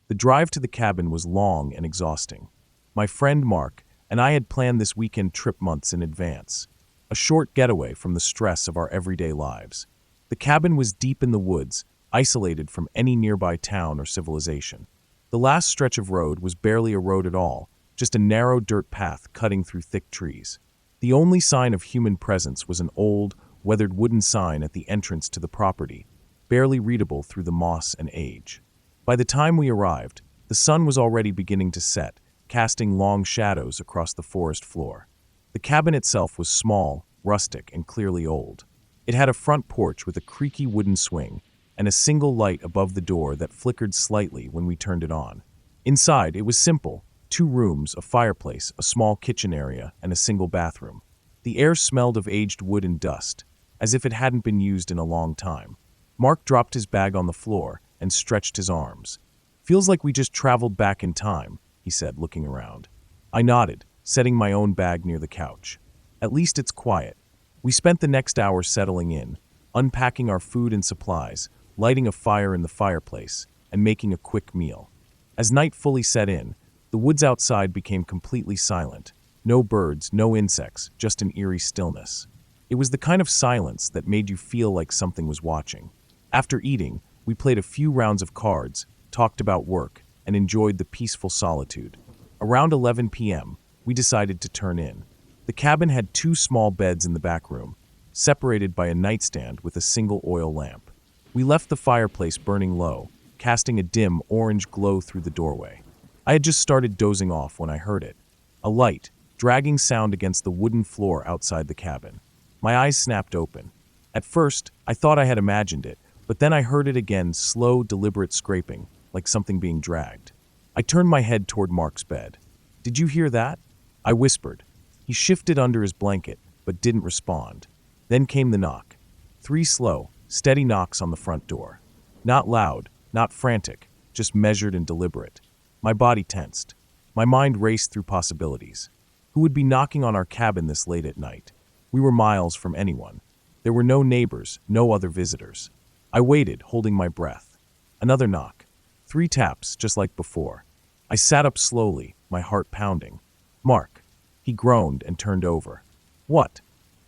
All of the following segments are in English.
The drive to the cabin was long and exhausting. My friend Mark and I had planned this weekend trip months in advance, a short getaway from the stress of our everyday lives. The cabin was deep in the woods, isolated from any nearby town or civilization. The last stretch of road was barely a road at all, just a narrow dirt path cutting through thick trees. The only sign of human presence was an old, weathered wooden sign at the entrance to the property, barely readable through the moss and age. By the time we arrived, the sun was already beginning to set, casting long shadows across the forest floor. The cabin itself was small, rustic, and clearly old. It had a front porch with a creaky wooden swing and a single light above the door that flickered slightly when we turned it on. Inside, it was simple: 2 rooms, a fireplace, a small kitchen area, and a single bathroom. The air smelled of aged wood and dust, as if it hadn't been used in a long time. Mark dropped his bag on the floor and stretched his arms. "Feels like we just traveled back in time," he said, looking around. I nodded, setting my own bag near the couch. "At least it's quiet." We spent the next hour settling in, unpacking our food and supplies, lighting a fire in the fireplace, and making a quick meal. As night fully set in, the woods outside became completely silent. No birds, no insects, just an eerie stillness. It was the kind of silence that made you feel like something was watching. After eating, we played a few rounds of cards, talked about work, and enjoyed the peaceful solitude. Around 11 p.m., we decided to turn in. The cabin had 2 small beds in the back room, separated by a nightstand with a single oil lamp. We left the fireplace burning low, casting a dim orange glow through the doorway. I had just started dozing off when I heard it. A light, dragging sound against the wooden floor outside the cabin. My eyes snapped open. At first, I thought I had imagined it, but then I heard it again, slow, deliberate scraping, like something being dragged. I turned my head toward Mark's bed. "Did you hear that?" I whispered. He shifted under his blanket, but didn't respond. Then came the knock. 3 slow, steady knocks on the front door. Not loud, not frantic, just measured and deliberate. My body tensed. My mind raced through possibilities. Who would be knocking on our cabin this late at night? We were miles from anyone. There were no neighbors, no other visitors. I waited, holding my breath. Another knock. 3 taps, just like before. I sat up slowly, my heart pounding. "Mark." He groaned and turned over. "What?"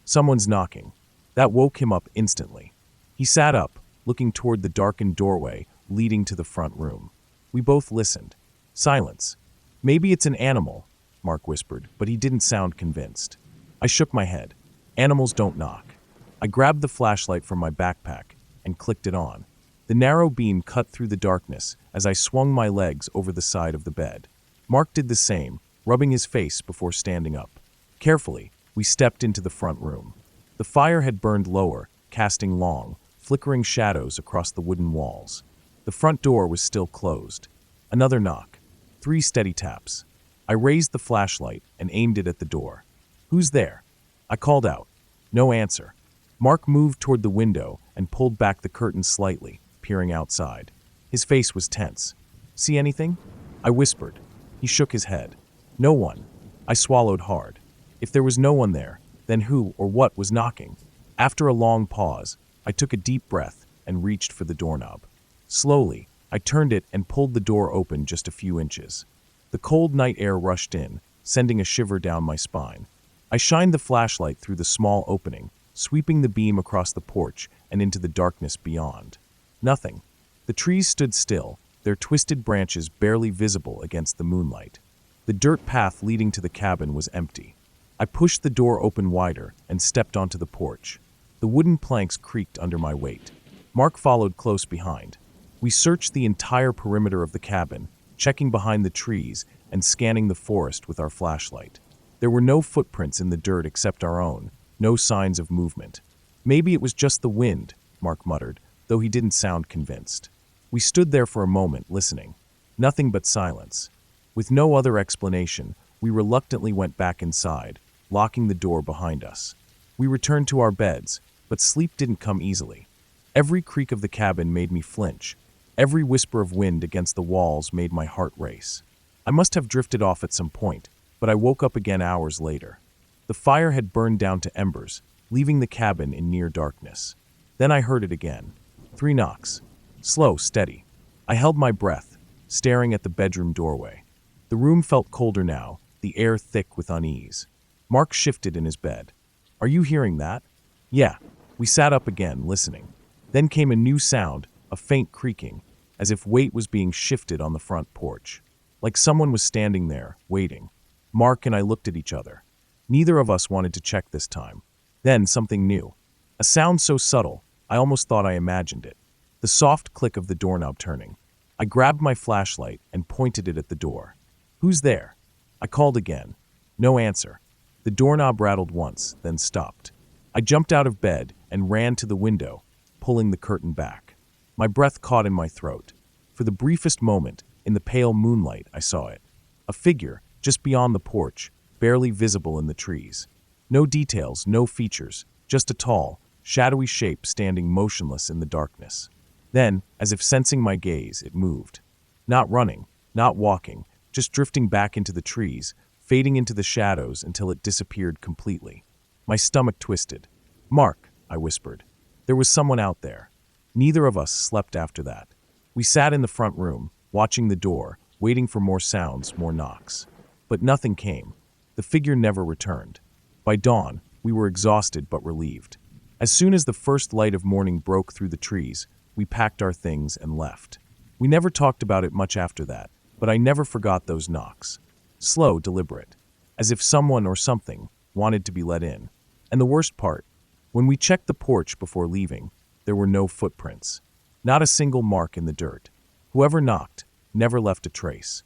"Someone's knocking." That woke him up instantly. He sat up, looking toward the darkened doorway leading to the front room. We both listened. Silence. "Maybe it's an animal," Mark whispered, but he didn't sound convinced. I shook my head. "Animals don't knock." I grabbed the flashlight from my backpack and clicked it on. The narrow beam cut through the darkness as I swung my legs over the side of the bed. Mark did the same, rubbing his face before standing up. Carefully, we stepped into the front room. The fire had burned lower, casting long, flickering shadows across the wooden walls. The front door was still closed. Another knock. 3 steady taps. I raised the flashlight and aimed it at the door. "Who's there?" I called out. No answer. Mark moved toward the window and pulled back the curtain slightly, peering outside. His face was tense. "See anything?" I whispered. He shook his head. "No one." I swallowed hard. If there was no one there, then who or what was knocking? After a long pause, I took a deep breath and reached for the doorknob. Slowly, I turned it and pulled the door open just a few inches. The cold night air rushed in, sending a shiver down my spine. I shined the flashlight through the small opening, sweeping the beam across the porch and into the darkness beyond. Nothing. The trees stood still, their twisted branches barely visible against the moonlight. The dirt path leading to the cabin was empty. I pushed the door open wider and stepped onto the porch. The wooden planks creaked under my weight. Mark followed close behind. We searched the entire perimeter of the cabin, checking behind the trees and scanning the forest with our flashlight. There were no footprints in the dirt except our own, no signs of movement. "Maybe it was just the wind," Mark muttered, though he didn't sound convinced. We stood there for a moment, listening. Nothing but silence. With no other explanation, we reluctantly went back inside, locking the door behind us. We returned to our beds, but sleep didn't come easily. Every creak of the cabin made me flinch. Every whisper of wind against the walls made my heart race. I must have drifted off at some point, but I woke up again hours later. The fire had burned down to embers, leaving the cabin in near darkness. Then I heard it again. 3 knocks. Slow, steady. I held my breath, staring at the bedroom doorway. The room felt colder now, the air thick with unease. Mark shifted in his bed. "Are you hearing that?" "Yeah." We sat up again, listening. Then came a new sound, a faint creaking, as if weight was being shifted on the front porch. Like someone was standing there, waiting. Mark and I looked at each other. Neither of us wanted to check this time. Then something new. A sound so subtle, I almost thought I imagined it. The soft click of the doorknob turning. I grabbed my flashlight and pointed it at the door. "Who's there?" I called again. No answer. The doorknob rattled once, then stopped. I jumped out of bed and ran to the window, pulling the curtain back. My breath caught in my throat. For the briefest moment, in the pale moonlight, I saw it. A figure, just beyond the porch, barely visible in the trees. No details, no features, just a tall, shadowy shape standing motionless in the darkness. Then, as if sensing my gaze, it moved. Not running, not walking, just drifting back into the trees, fading into the shadows until it disappeared completely. My stomach twisted. "Mark," I whispered. There was someone out there. Neither of us slept after that. We sat in the front room, watching the door, waiting for more sounds, more knocks. But nothing came. The figure never returned. By dawn, we were exhausted but relieved. As soon as the first light of morning broke through the trees, we packed our things and left. We never talked about it much after that, but I never forgot those knocks. Slow, deliberate, as if someone or something wanted to be let in. And the worst part, when we checked the porch before leaving, there were no footprints. Not a single mark in the dirt. Whoever knocked never left a trace.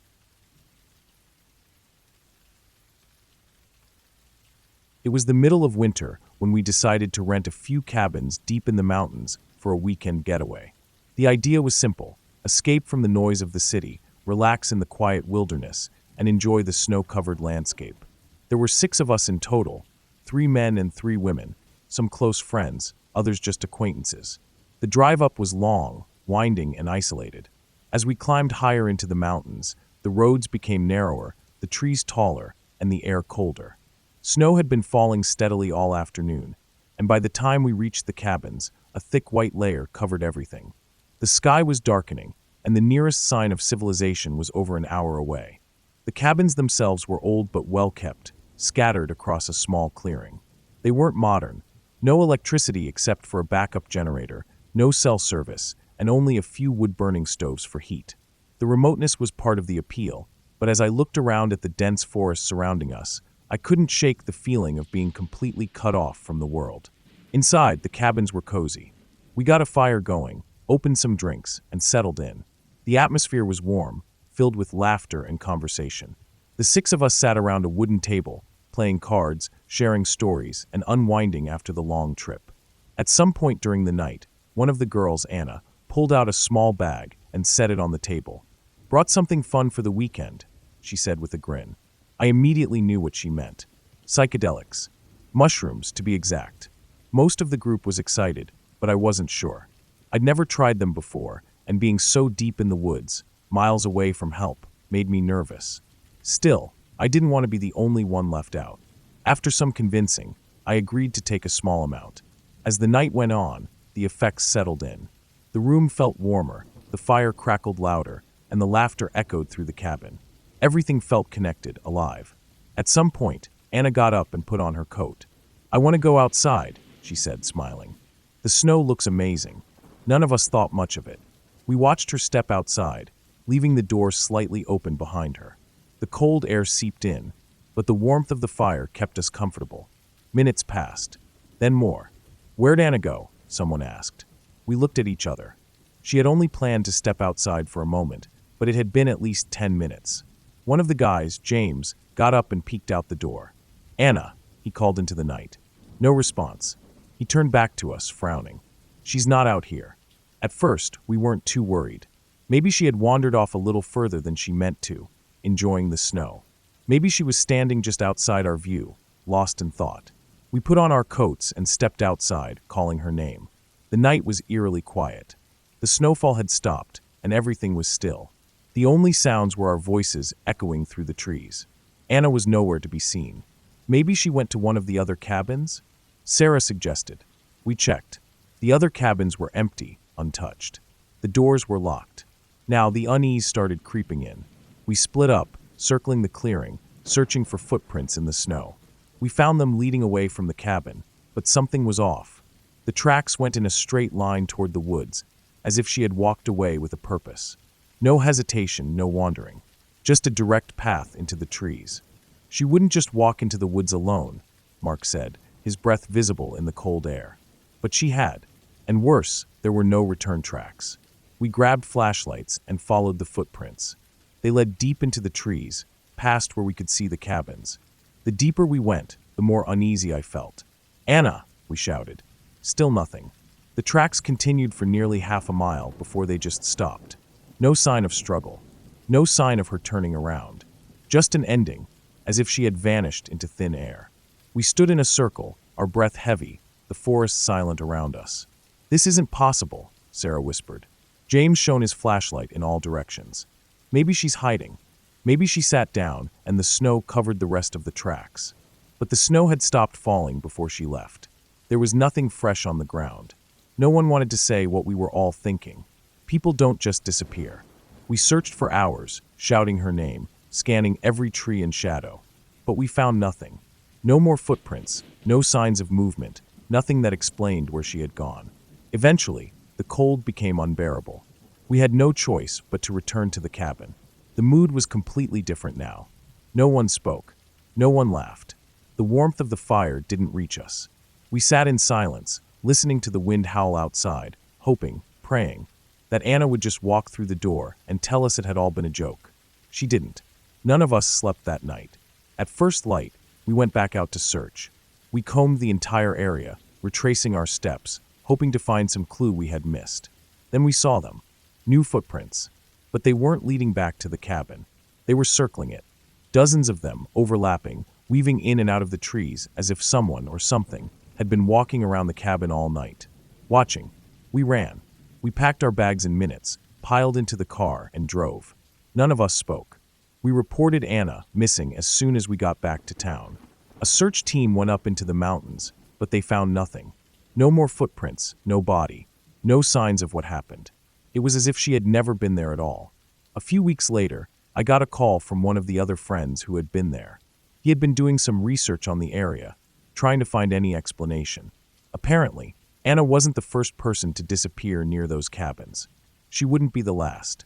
It was the middle of winter when we decided to rent a few cabins deep in the mountains for a weekend getaway. The idea was simple: escape from the noise of the city, relax in the quiet wilderness, and enjoy the snow-covered landscape. There were 6 of us in total, 3 men and 3 women, some close friends, others just acquaintances. The drive up was long, winding, and isolated. As we climbed higher into the mountains, the roads became narrower, the trees taller, and the air colder. Snow had been falling steadily all afternoon, and by the time we reached the cabins, a thick white layer covered everything. The sky was darkening, and the nearest sign of civilization was over an hour away. The cabins themselves were old but well-kept, scattered across a small clearing. They weren't modern. No electricity except for a backup generator, no cell service, and only a few wood-burning stoves for heat. The remoteness was part of the appeal, but as I looked around at the dense forest surrounding us, I couldn't shake the feeling of being completely cut off from the world. Inside, the cabins were cozy. We got a fire going, opened some drinks, and settled in. The atmosphere was warm, filled with laughter and conversation. The 6 of us sat around a wooden table, playing cards, sharing stories, and unwinding after the long trip. At some point during the night, one of the girls, Anna, pulled out a small bag and set it on the table. "Brought something fun for the weekend," she said with a grin. I immediately knew what she meant. Psychedelics. Mushrooms, to be exact. Most of the group was excited, but I wasn't sure. I'd never tried them before, and being so deep in the woods, miles away from help, made me nervous. Still, I didn't want to be the only one left out. After some convincing, I agreed to take a small amount. As the night went on, the effects settled in. The room felt warmer, the fire crackled louder, and the laughter echoed through the cabin. Everything felt connected, alive. At some point, Anna got up and put on her coat. "I want to go outside," she said, smiling. "The snow looks amazing." None of us thought much of it. We watched her step outside, leaving the door slightly open behind her. The cold air seeped in, but the warmth of the fire kept us comfortable. Minutes passed. Then more. "Where'd Anna go?" someone asked. We looked at each other. She had only planned to step outside for a moment, but it had been at least 10 minutes. One of the guys, James, got up and peeked out the door. "Anna," he called into the night. No response. He turned back to us, frowning. "She's not out here." At first, we weren't too worried. Maybe she had wandered off a little further than she meant to, enjoying the snow. Maybe she was standing just outside our view, lost in thought. We put on our coats and stepped outside, calling her name. The night was eerily quiet. The snowfall had stopped, and everything was still. The only sounds were our voices echoing through the trees. Anna was nowhere to be seen. Maybe she went to one of the other cabins? Sarah suggested. We checked. The other cabins were empty, untouched. The doors were locked. Now the unease started creeping in. We split up, circling the clearing, searching for footprints in the snow. We found them leading away from the cabin, but something was off. The tracks went in a straight line toward the woods, as if she had walked away with a purpose. No hesitation, no wandering. Just a direct path into the trees. She wouldn't just walk into the woods alone, Mark said, his breath visible in the cold air. But she had. And worse, there were no return tracks. We grabbed flashlights and followed the footprints. They led deep into the trees, past where we could see the cabins. The deeper we went, the more uneasy I felt. "Anna!" we shouted. Still nothing. The tracks continued for nearly half a mile before they just stopped. No sign of struggle. No sign of her turning around. Just an ending, as if she had vanished into thin air. We stood in a circle, our breath heavy, the forest silent around us. "This isn't possible," Sarah whispered. James shone his flashlight in all directions. "Maybe she's hiding. Maybe she sat down and the snow covered the rest of the tracks." But the snow had stopped falling before she left. There was nothing fresh on the ground. No one wanted to say what we were all thinking. People don't just disappear. We searched for hours, shouting her name, scanning every tree and shadow. But we found nothing. No more footprints, no signs of movement, nothing that explained where she had gone. Eventually, the cold became unbearable. We had no choice but to return to the cabin. The mood was completely different now. No one spoke. No one laughed. The warmth of the fire didn't reach us. We sat in silence, listening to the wind howl outside, hoping, praying, that Anna would just walk through the door and tell us it had all been a joke. She didn't. None of us slept that night. At first light, we went back out to search. We combed the entire area, retracing our steps, hoping to find some clue we had missed. Then we saw them. New footprints. But they weren't leading back to the cabin. They were circling it. Dozens of them, overlapping, weaving in and out of the trees as if someone or something had been walking around the cabin all night. Watching. We ran. We packed our bags in minutes, piled into the car, and drove. None of us spoke. We reported Anna missing as soon as we got back to town. A search team went up into the mountains, but they found nothing. No more footprints, no body, no signs of what happened. It was as if she had never been there at all. A few weeks later, I got a call from one of the other friends who had been there. He had been doing some research on the area, trying to find any explanation. Apparently, Anna wasn't the first person to disappear near those cabins. She wouldn't be the last.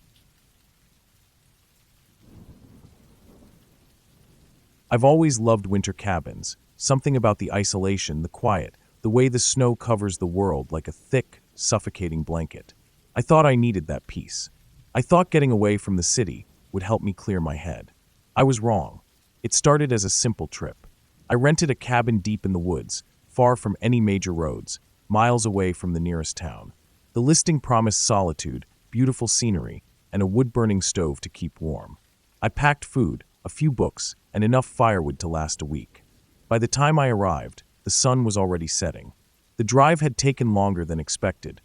I've always loved winter cabins, something about the isolation, the quiet, the way the snow covers the world like a thick, suffocating blanket. I thought I needed that peace. I thought getting away from the city would help me clear my head. I was wrong. It started as a simple trip. I rented a cabin deep in the woods, far from any major roads, miles away from the nearest town. The listing promised solitude, beautiful scenery, and a wood-burning stove to keep warm. I packed food, a few books, and enough firewood to last a week. By the time I arrived, the sun was already setting. The drive had taken longer than expected.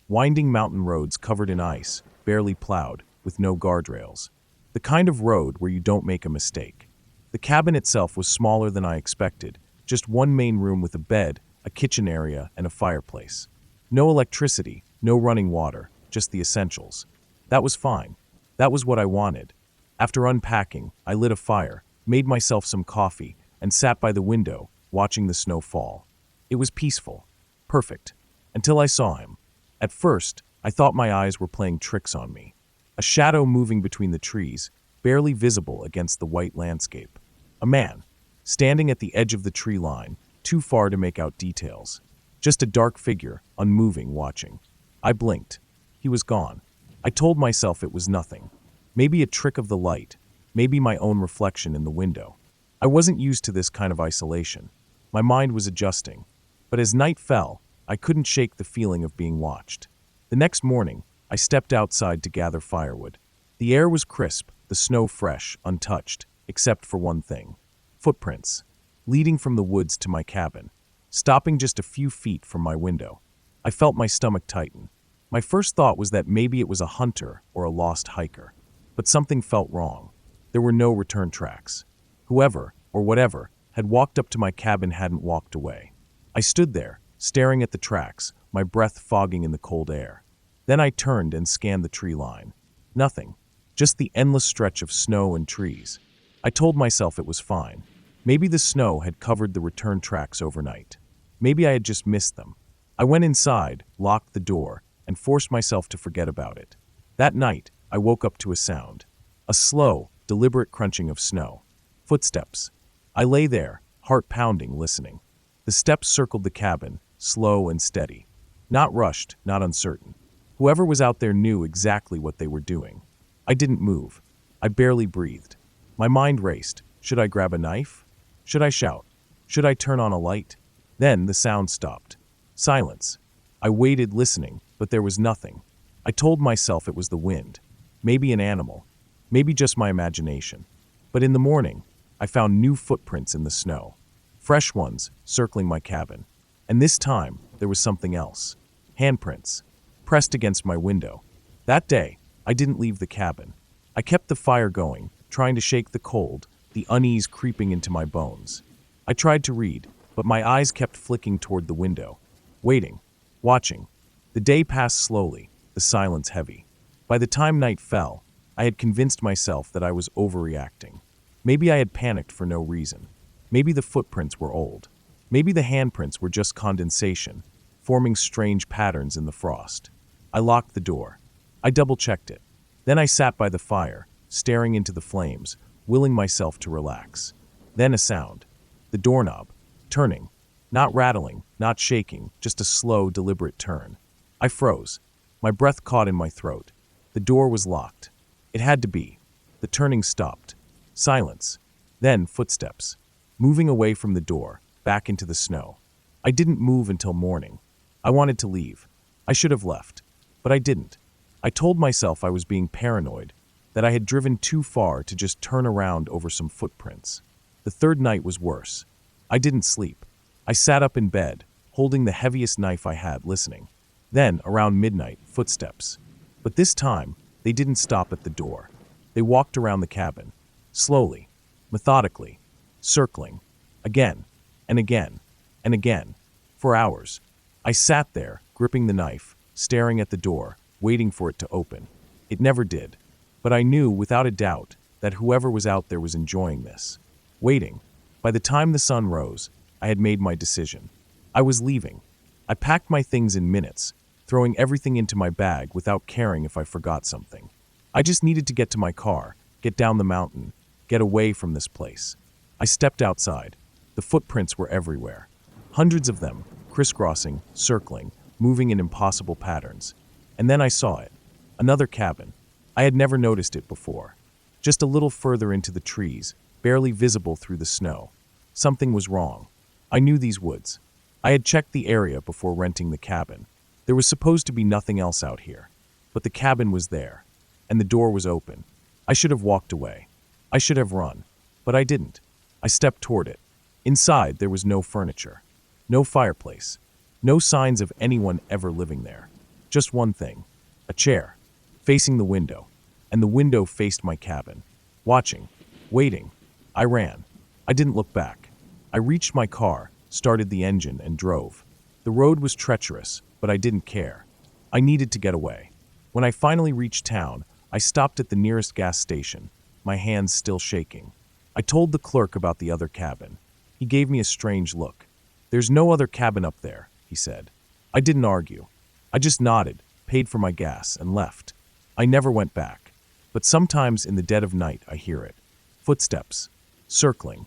Winding mountain roads covered in ice, barely plowed, with no guardrails. The kind of road where you don't make a mistake. The cabin itself was smaller than I expected, just one main room with a bed, a kitchen area, and a fireplace. No electricity, no running water, just the essentials. That was fine. That was what I wanted. After unpacking, I lit a fire, made myself some coffee, and sat by the window, watching the snow fall. It was peaceful. Perfect. Until I saw him. At first, I thought my eyes were playing tricks on me. A shadow moving between the trees, barely visible against the white landscape. A man, standing at the edge of the tree line, too far to make out details. Just a dark figure, unmoving, watching. I blinked. He was gone. I told myself it was nothing. Maybe a trick of the light. Maybe my own reflection in the window. I wasn't used to this kind of isolation. My mind was adjusting. But as night fell, I couldn't shake the feeling of being watched. The next morning, I stepped outside to gather firewood. The air was crisp, the snow fresh, untouched, except for one thing. Footprints, leading from the woods to my cabin, stopping just a few feet from my window. I felt my stomach tighten. My first thought was that maybe it was a hunter or a lost hiker. But something felt wrong. There were no return tracks. Whoever, or whatever, had walked up to my cabin hadn't walked away. I stood there, staring at the tracks, my breath fogging in the cold air. Then I turned and scanned the tree line. Nothing. Just the endless stretch of snow and trees. I told myself it was fine. Maybe the snow had covered the return tracks overnight. Maybe I had just missed them. I went inside, locked the door, and forced myself to forget about it. That night, I woke up to a sound. A slow, deliberate crunching of snow. Footsteps. I lay there, heart pounding, listening. The steps circled the cabin, slow and steady. Not rushed, not uncertain. Whoever was out there knew exactly what they were doing. I didn't move. I barely breathed. My mind raced. Should I grab a knife? Should I shout? Should I turn on a light? Then the sound stopped. Silence. I waited, listening, but there was nothing. I told myself it was the wind. Maybe an animal. Maybe just my imagination. But in the morning, I found new footprints in the snow. Fresh ones, circling my cabin. And this time, there was something else. Handprints. Pressed against my window. That day, I didn't leave the cabin. I kept the fire going, trying to shake the cold, the unease creeping into my bones. I tried to read, but my eyes kept flicking toward the window. Waiting. Watching. The day passed slowly, the silence heavy. By the time night fell, I had convinced myself that I was overreacting. Maybe I had panicked for no reason. Maybe the footprints were old. Maybe the handprints were just condensation, forming strange patterns in the frost. I locked the door. I double-checked it. Then I sat by the fire, staring into the flames, willing myself to relax. Then a sound. The doorknob. Turning. Not rattling, not shaking, just a slow, deliberate turn. I froze. My breath caught in my throat. The door was locked. It had to be. The turning stopped. Silence. Then footsteps. Moving away from the door, back into the snow. I didn't move until morning. I wanted to leave. I should have left. But I didn't. I told myself I was being paranoid, that I had driven too far to just turn around over some footprints. The third night was worse. I didn't sleep. I sat up in bed, holding the heaviest knife I had, listening. Then, around midnight, footsteps. But this time, they didn't stop at the door. They walked around the cabin, slowly, methodically, circling, again, and again, and again, for hours. I sat there, gripping the knife, staring at the door, waiting for it to open. It never did. But I knew, without a doubt, that whoever was out there was enjoying this. Waiting. By the time the sun rose, I had made my decision. I was leaving. I packed my things in minutes, throwing everything into my bag without caring if I forgot something. I just needed to get to my car, get down the mountain, get away from this place. I stepped outside. The footprints were everywhere. Hundreds of them, crisscrossing, circling, moving in impossible patterns. And then I saw it. Another cabin. I had never noticed it before. Just a little further into the trees, barely visible through the snow. Something was wrong. I knew these woods. I had checked the area before renting the cabin. There was supposed to be nothing else out here. But the cabin was there. And the door was open. I should have walked away. I should have run. But I didn't. I stepped toward it. Inside, there was no furniture. No fireplace. No signs of anyone ever living there. Just one thing. A chair. Facing the window. And the window faced my cabin. Watching. Waiting. I ran. I didn't look back. I reached my car, started the engine, and drove. The road was treacherous, but I didn't care. I needed to get away. When I finally reached town, I stopped at the nearest gas station, my hands still shaking. I told the clerk about the other cabin. He gave me a strange look. "There's no other cabin up there," he said. I didn't argue. I just nodded, paid for my gas, and left. I never went back. But sometimes in the dead of night I hear it. Footsteps. Circling.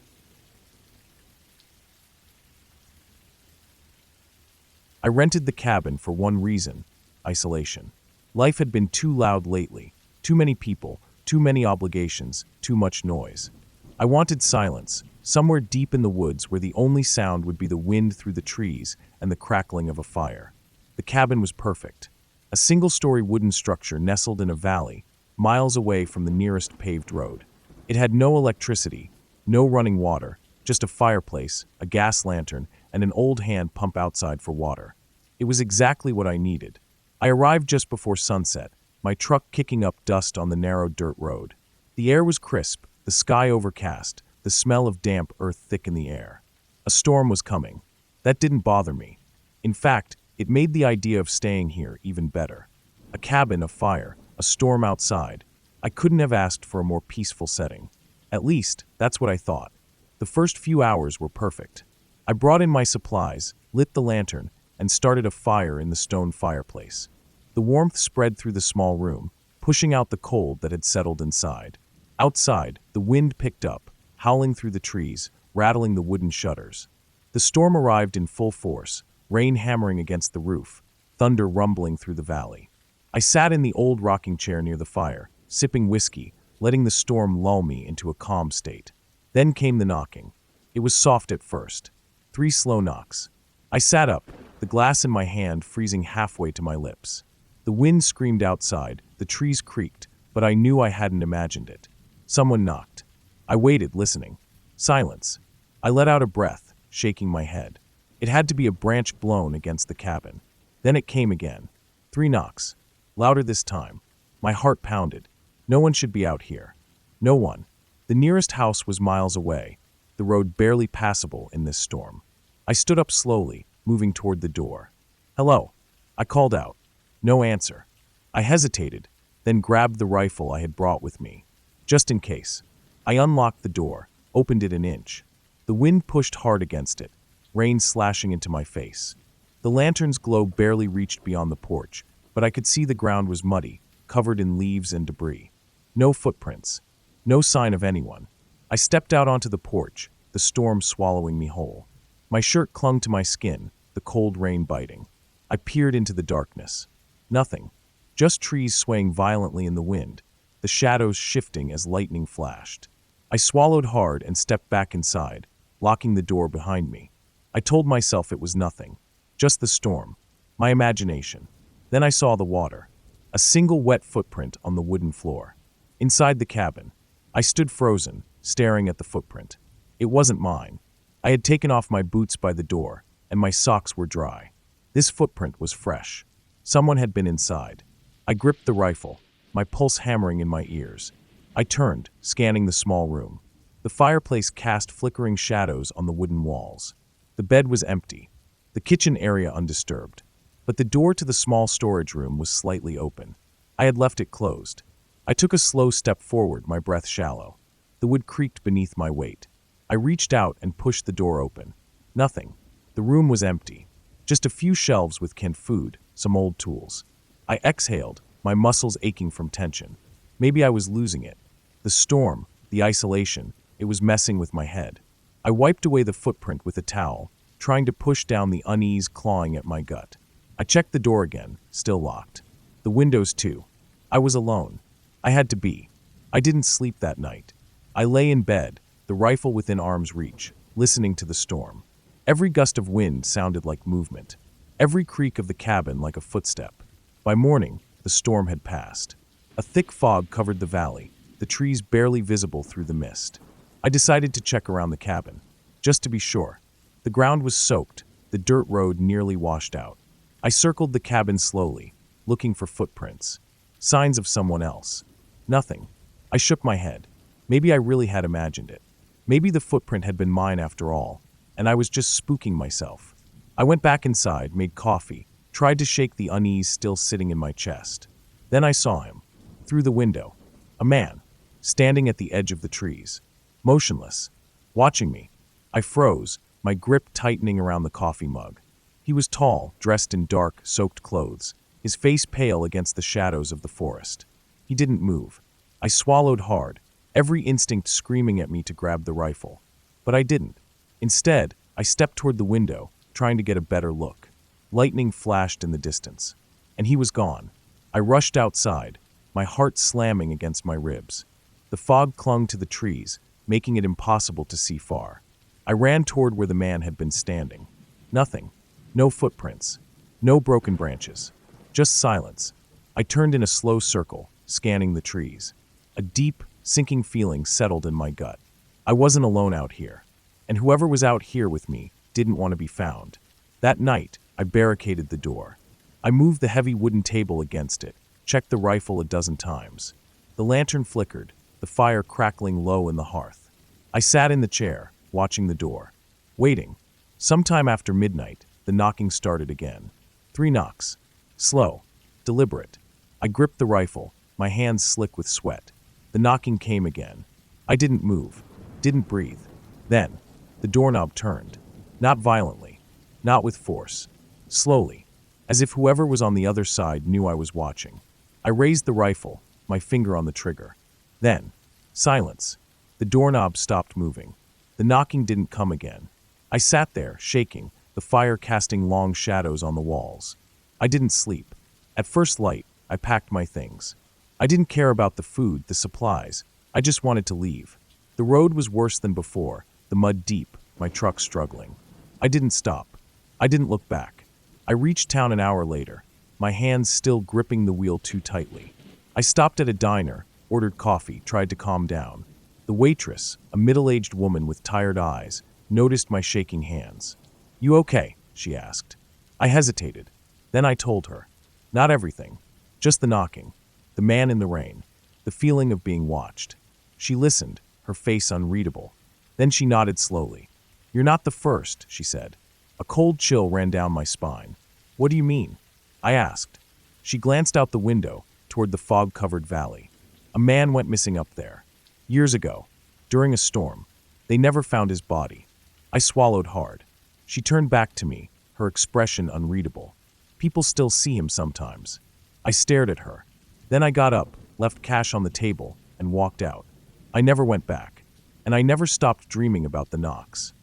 I rented the cabin for one reason: isolation. Life had been too loud lately. Too many people, too many obligations, too much noise. I wanted silence, somewhere deep in the woods where the only sound would be the wind through the trees and the crackling of a fire. The cabin was perfect. A single-story wooden structure nestled in a valley, miles away from the nearest paved road. It had no electricity, no running water, just a fireplace, a gas lantern, and an old hand pump outside for water. It was exactly what I needed. I arrived just before sunset, my truck kicking up dust on the narrow dirt road. The air was crisp, the sky overcast, the smell of damp earth thick in the air. A storm was coming. That didn't bother me. In fact, it made the idea of staying here even better. A cabin, a fire, a storm outside. I couldn't have asked for a more peaceful setting. At least, that's what I thought. The first few hours were perfect. I brought in my supplies, lit the lantern, and started a fire in the stone fireplace. The warmth spread through the small room, pushing out the cold that had settled inside. Outside, the wind picked up, howling through the trees, rattling the wooden shutters. The storm arrived in full force, rain hammering against the roof, thunder rumbling through the valley. I sat in the old rocking chair near the fire, sipping whiskey, letting the storm lull me into a calm state. Then came the knocking. It was soft at first. 3 slow knocks. I sat up, the glass in my hand freezing halfway to my lips. The wind screamed outside, the trees creaked, but I knew I hadn't imagined it. Someone knocked. I waited, listening. Silence. I let out a breath, shaking my head. It had to be a branch blown against the cabin. Then it came again. 3 knocks. Louder this time. My heart pounded. No one should be out here. No one. The nearest house was miles away, the road barely passable in this storm. I stood up slowly, moving toward the door. "Hello," I called out. No answer. I hesitated, then grabbed the rifle I had brought with me. Just in case. I unlocked the door, opened it an inch. The wind pushed hard against it, rain slashing into my face. The lantern's glow barely reached beyond the porch, but I could see the ground was muddy, covered in leaves and debris. No footprints. No sign of anyone. I stepped out onto the porch, the storm swallowing me whole. My shirt clung to my skin, the cold rain biting. I peered into the darkness. Nothing. Just trees swaying violently in the wind, the shadows shifting as lightning flashed. I swallowed hard and stepped back inside, locking the door behind me. I told myself it was nothing. Just the storm. My imagination. Then I saw the water. A single wet footprint on the wooden floor. Inside the cabin. I stood frozen, staring at the footprint. It wasn't mine. I had taken off my boots by the door, and my socks were dry. This footprint was fresh. Someone had been inside. I gripped the rifle, my pulse hammering in my ears. I turned, scanning the small room. The fireplace cast flickering shadows on the wooden walls. The bed was empty, the kitchen area undisturbed. But the door to the small storage room was slightly open. I had left it closed. I took a slow step forward, my breath shallow. The wood creaked beneath my weight. I reached out and pushed the door open. Nothing. The room was empty. Just a few shelves with canned food, some old tools. I exhaled, my muscles aching from tension. Maybe I was losing it. The storm, the isolation, it was messing with my head. I wiped away the footprint with a towel, trying to push down the unease clawing at my gut. I checked the door again, still locked. The windows too. I was alone. I had to be. I didn't sleep that night. I lay in bed, the rifle within arm's reach, listening to the storm. Every gust of wind sounded like movement. Every creak of the cabin like a footstep. By morning, the storm had passed. A thick fog covered the valley, the trees barely visible through the mist. I decided to check around the cabin, just to be sure. The ground was soaked, the dirt road nearly washed out. I circled the cabin slowly, looking for footprints. Signs of someone else. Nothing. I shook my head. Maybe I really had imagined it. Maybe the footprint had been mine after all, and I was just spooking myself. I went back inside, made coffee, tried to shake the unease still sitting in my chest. Then I saw him. Through the window. A man. Standing at the edge of the trees. Motionless. Watching me. I froze, my grip tightening around the coffee mug. He was tall, dressed in dark, soaked clothes, his face pale against the shadows of the forest. He didn't move. I swallowed hard, every instinct screaming at me to grab the rifle. But I didn't. Instead, I stepped toward the window, trying to get a better look. Lightning flashed in the distance. And he was gone. I rushed outside, my heart slamming against my ribs. The fog clung to the trees, making it impossible to see far. I ran toward where the man had been standing. Nothing. No footprints. No broken branches. Just silence. I turned in a slow circle, scanning the trees. A deep, sinking feeling settled in my gut. I wasn't alone out here. And whoever was out here with me didn't want to be found. That night, I barricaded the door. I moved the heavy wooden table against it, checked the rifle a dozen times. The lantern flickered, the fire crackling low in the hearth. I sat in the chair, watching the door. Waiting. Sometime after midnight, the knocking started again. 3 knocks. Slow. Deliberate. I gripped the rifle, my hands slick with sweat. The knocking came again. I didn't move, didn't breathe. Then, the doorknob turned. Not violently, not with force. Slowly, as if whoever was on the other side knew I was watching. I raised the rifle, my finger on the trigger. Then, silence. The doorknob stopped moving. The knocking didn't come again. I sat there, shaking, the fire casting long shadows on the walls. I didn't sleep. At first light, I packed my things. I didn't care about the food, the supplies. I just wanted to leave. The road was worse than before, the mud deep, my truck struggling. I didn't stop. I didn't look back. I reached town an hour later, my hands still gripping the wheel too tightly. I stopped at a diner, ordered coffee, tried to calm down. The waitress, a middle-aged woman with tired eyes, noticed my shaking hands. "You okay?" she asked. I hesitated. Then I told her. Not everything. Just the knocking. The man in the rain. The feeling of being watched. She listened, her face unreadable. Then she nodded slowly. "You're not the first," she said. A cold chill ran down my spine. "What do you mean?" I asked. She glanced out the window, toward the fog-covered valley. "A man went missing up there. Years ago. During a storm. They never found his body." I swallowed hard. She turned back to me, her expression unreadable. "People still see him sometimes." I stared at her. Then I got up, left cash on the table, and walked out. I never went back. And I never stopped dreaming about the knocks.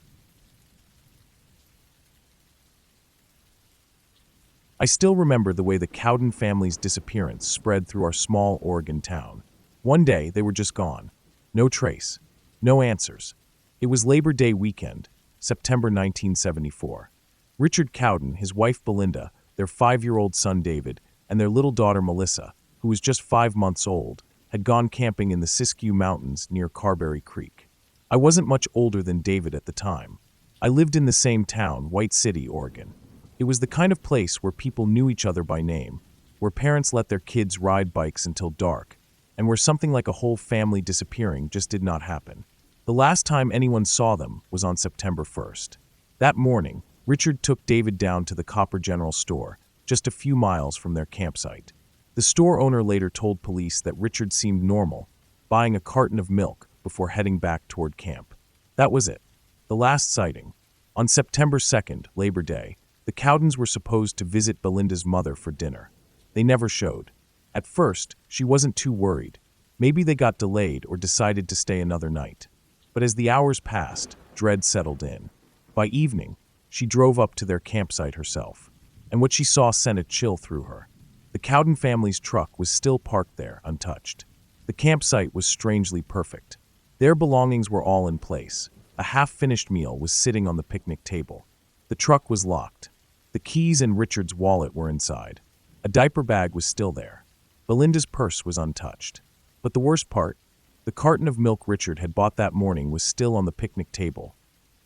I still remember the way the Cowden family's disappearance spread through our small Oregon town. One day, they were just gone. No trace. No answers. It was Labor Day weekend, September 1974. Richard Cowden, his wife Belinda, their 5-year-old son David, and their little daughter Melissa, who was just 5 months old, had gone camping in the Siskiyou Mountains near Carberry Creek. I wasn't much older than David at the time. I lived in the same town, White City, Oregon. It was the kind of place where people knew each other by name, where parents let their kids ride bikes until dark, and where something like a whole family disappearing just did not happen. The last time anyone saw them was on September 1st. That morning, Richard took David down to the Copper General Store, just a few miles from their campsite. The store owner later told police that Richard seemed normal, buying a carton of milk before heading back toward camp. That was it. The last sighting. On September 2nd, Labor Day, the Cowdens were supposed to visit Belinda's mother for dinner. They never showed. At first, she wasn't too worried. Maybe they got delayed or decided to stay another night. But as the hours passed, dread settled in. By evening, she drove up to their campsite herself, and what she saw sent a chill through her. The Cowden family's truck was still parked there, untouched. The campsite was strangely perfect. Their belongings were all in place. A half-finished meal was sitting on the picnic table. The truck was locked. The keys and Richard's wallet were inside. A diaper bag was still there. Belinda's purse was untouched. But the worst part, the carton of milk Richard had bought that morning was still on the picnic table,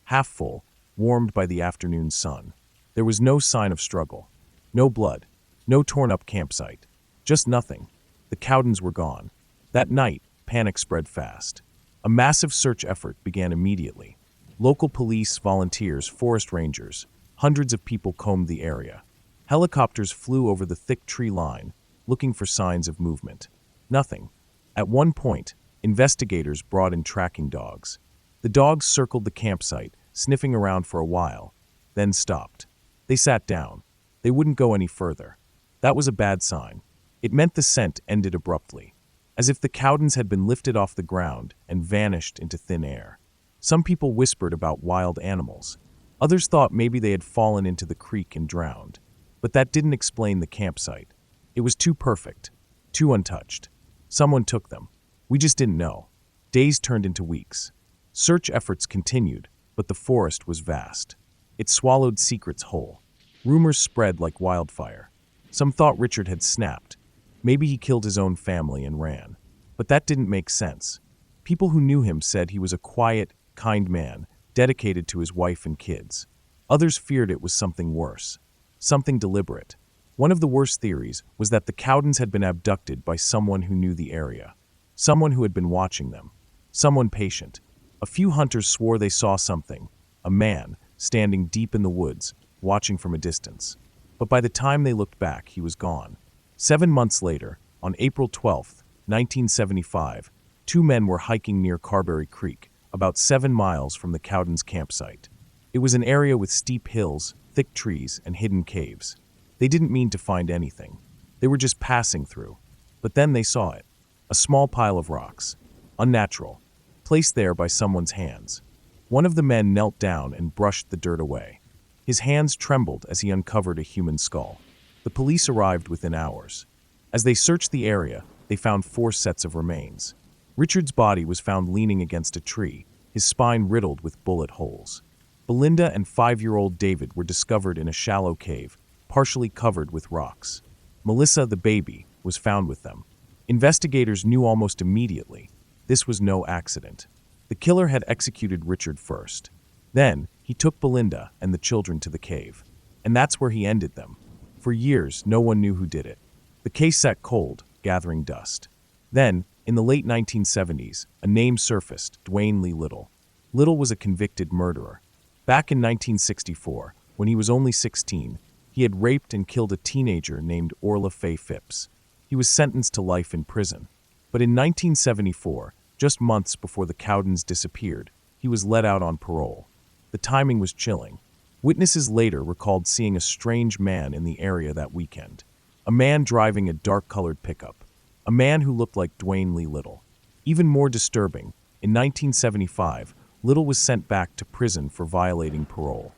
half full, warmed by the afternoon sun. There was no sign of struggle. No blood. No torn-up campsite. Just nothing. The Cowdens were gone. That night, panic spread fast. A massive search effort began immediately. Local police, volunteers, forest rangers, hundreds of people combed the area. Helicopters flew over the thick tree line, looking for signs of movement. Nothing. At one point, investigators brought in tracking dogs. The dogs circled the campsite, sniffing around for a while, then stopped. They sat down. They wouldn't go any further. That was a bad sign. It meant the scent ended abruptly, as if the Cowdens had been lifted off the ground and vanished into thin air. Some people whispered about wild animals. Others thought maybe they had fallen into the creek and drowned. But that didn't explain the campsite. It was too perfect, too untouched. Someone took them. We just didn't know. Days turned into weeks. Search efforts continued, but the forest was vast. It swallowed secrets whole. Rumors spread like wildfire. Some thought Richard had snapped. Maybe he killed his own family and ran. But that didn't make sense. People who knew him said he was a quiet, kind man, dedicated to his wife and kids. Others feared it was something worse. Something deliberate. One of the worst theories was that the Cowdens had been abducted by someone who knew the area. Someone who had been watching them. Someone patient. A few hunters swore they saw something. A man, standing deep in the woods, watching from a distance. But by the time they looked back, he was gone. 7 months later, On April 12, 1975, two men were hiking near Carberry Creek, about 7 miles from the Cowdens campsite. It was an area with steep hills, thick trees, and hidden caves. They didn't mean to find anything. They were just passing through. But then they saw it. A small pile of rocks. Unnatural. Placed there by someone's hands. One of the men knelt down and brushed the dirt away. His hands trembled as he uncovered a human skull. The police arrived within hours. As they searched the area, they found 4 sets of remains. Richard's body was found leaning against a tree, his spine riddled with bullet holes. Belinda and 5-year-old David were discovered in a shallow cave, partially covered with rocks. Melissa, the baby, was found with them. Investigators knew almost immediately this was no accident. The killer had executed Richard first. Then, he took Belinda and the children to the cave. And that's where he ended them. For years, no one knew who did it. The case sat cold, gathering dust. Then, in the late 1970s, a name surfaced, Dwayne Lee Little. Little was a convicted murderer. Back in 1964, when he was only 16, he had raped and killed a teenager named Orla Faye Phipps. He was sentenced to life in prison. But in 1974, just months before the Cowdens disappeared, he was let out on parole. The timing was chilling. Witnesses later recalled seeing a strange man in the area that weekend. A man driving a dark-colored pickup. A man who looked like Dwayne Lee Little. Even more disturbing, in 1975, Little was sent back to prison for violating parole.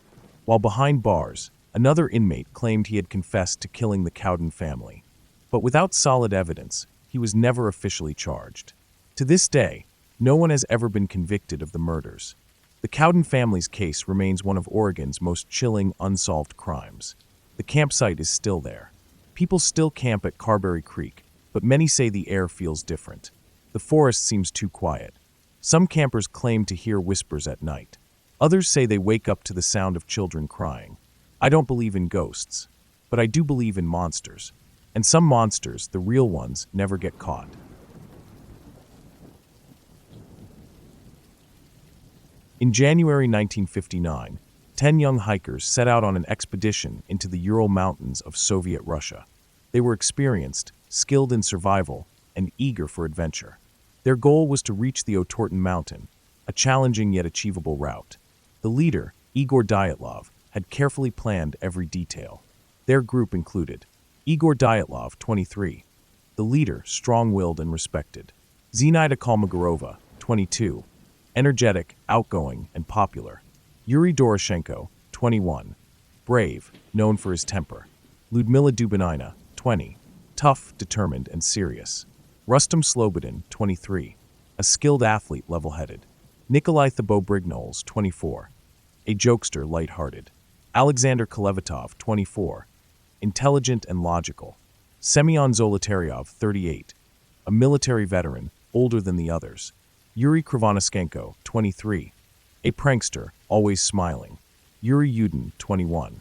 While behind bars, another inmate claimed he had confessed to killing the Cowden family. But without solid evidence, he was never officially charged. To this day, no one has ever been convicted of the murders. The Cowden family's case remains one of Oregon's most chilling, unsolved crimes. The campsite is still there. People still camp at Carberry Creek, but many say the air feels different. The forest seems too quiet. Some campers claim to hear whispers at night. Others say they wake up to the sound of children crying. I don't believe in ghosts, but I do believe in monsters. And some monsters, the real ones, never get caught. In January 1959, 10 young hikers set out on an expedition into the Ural Mountains of Soviet Russia. They were experienced, skilled in survival, and eager for adventure. Their goal was to reach the Otorten Mountain, a challenging yet achievable route. The leader, Igor Dyatlov, had carefully planned every detail. Their group included Igor Dyatlov, 23, the leader, strong-willed and respected; Zenaida Kolmogorova, 22, energetic, outgoing, and popular; Yuri Doroshenko, 21, brave, known for his temper; Ludmila Dubinina, 20, tough, determined, and serious; Rustam Slobodin, 23, a skilled athlete, level-headed; Nikolai Thibault-Brignoles, 24, a jokester, light-hearted; Alexander Kolevatov, 24, intelligent and logical; Semyon Zolotaryov, 38, a military veteran, older than the others; Yuri Krivonischenko, 23, a prankster, always smiling; Yuri Yudin, 21,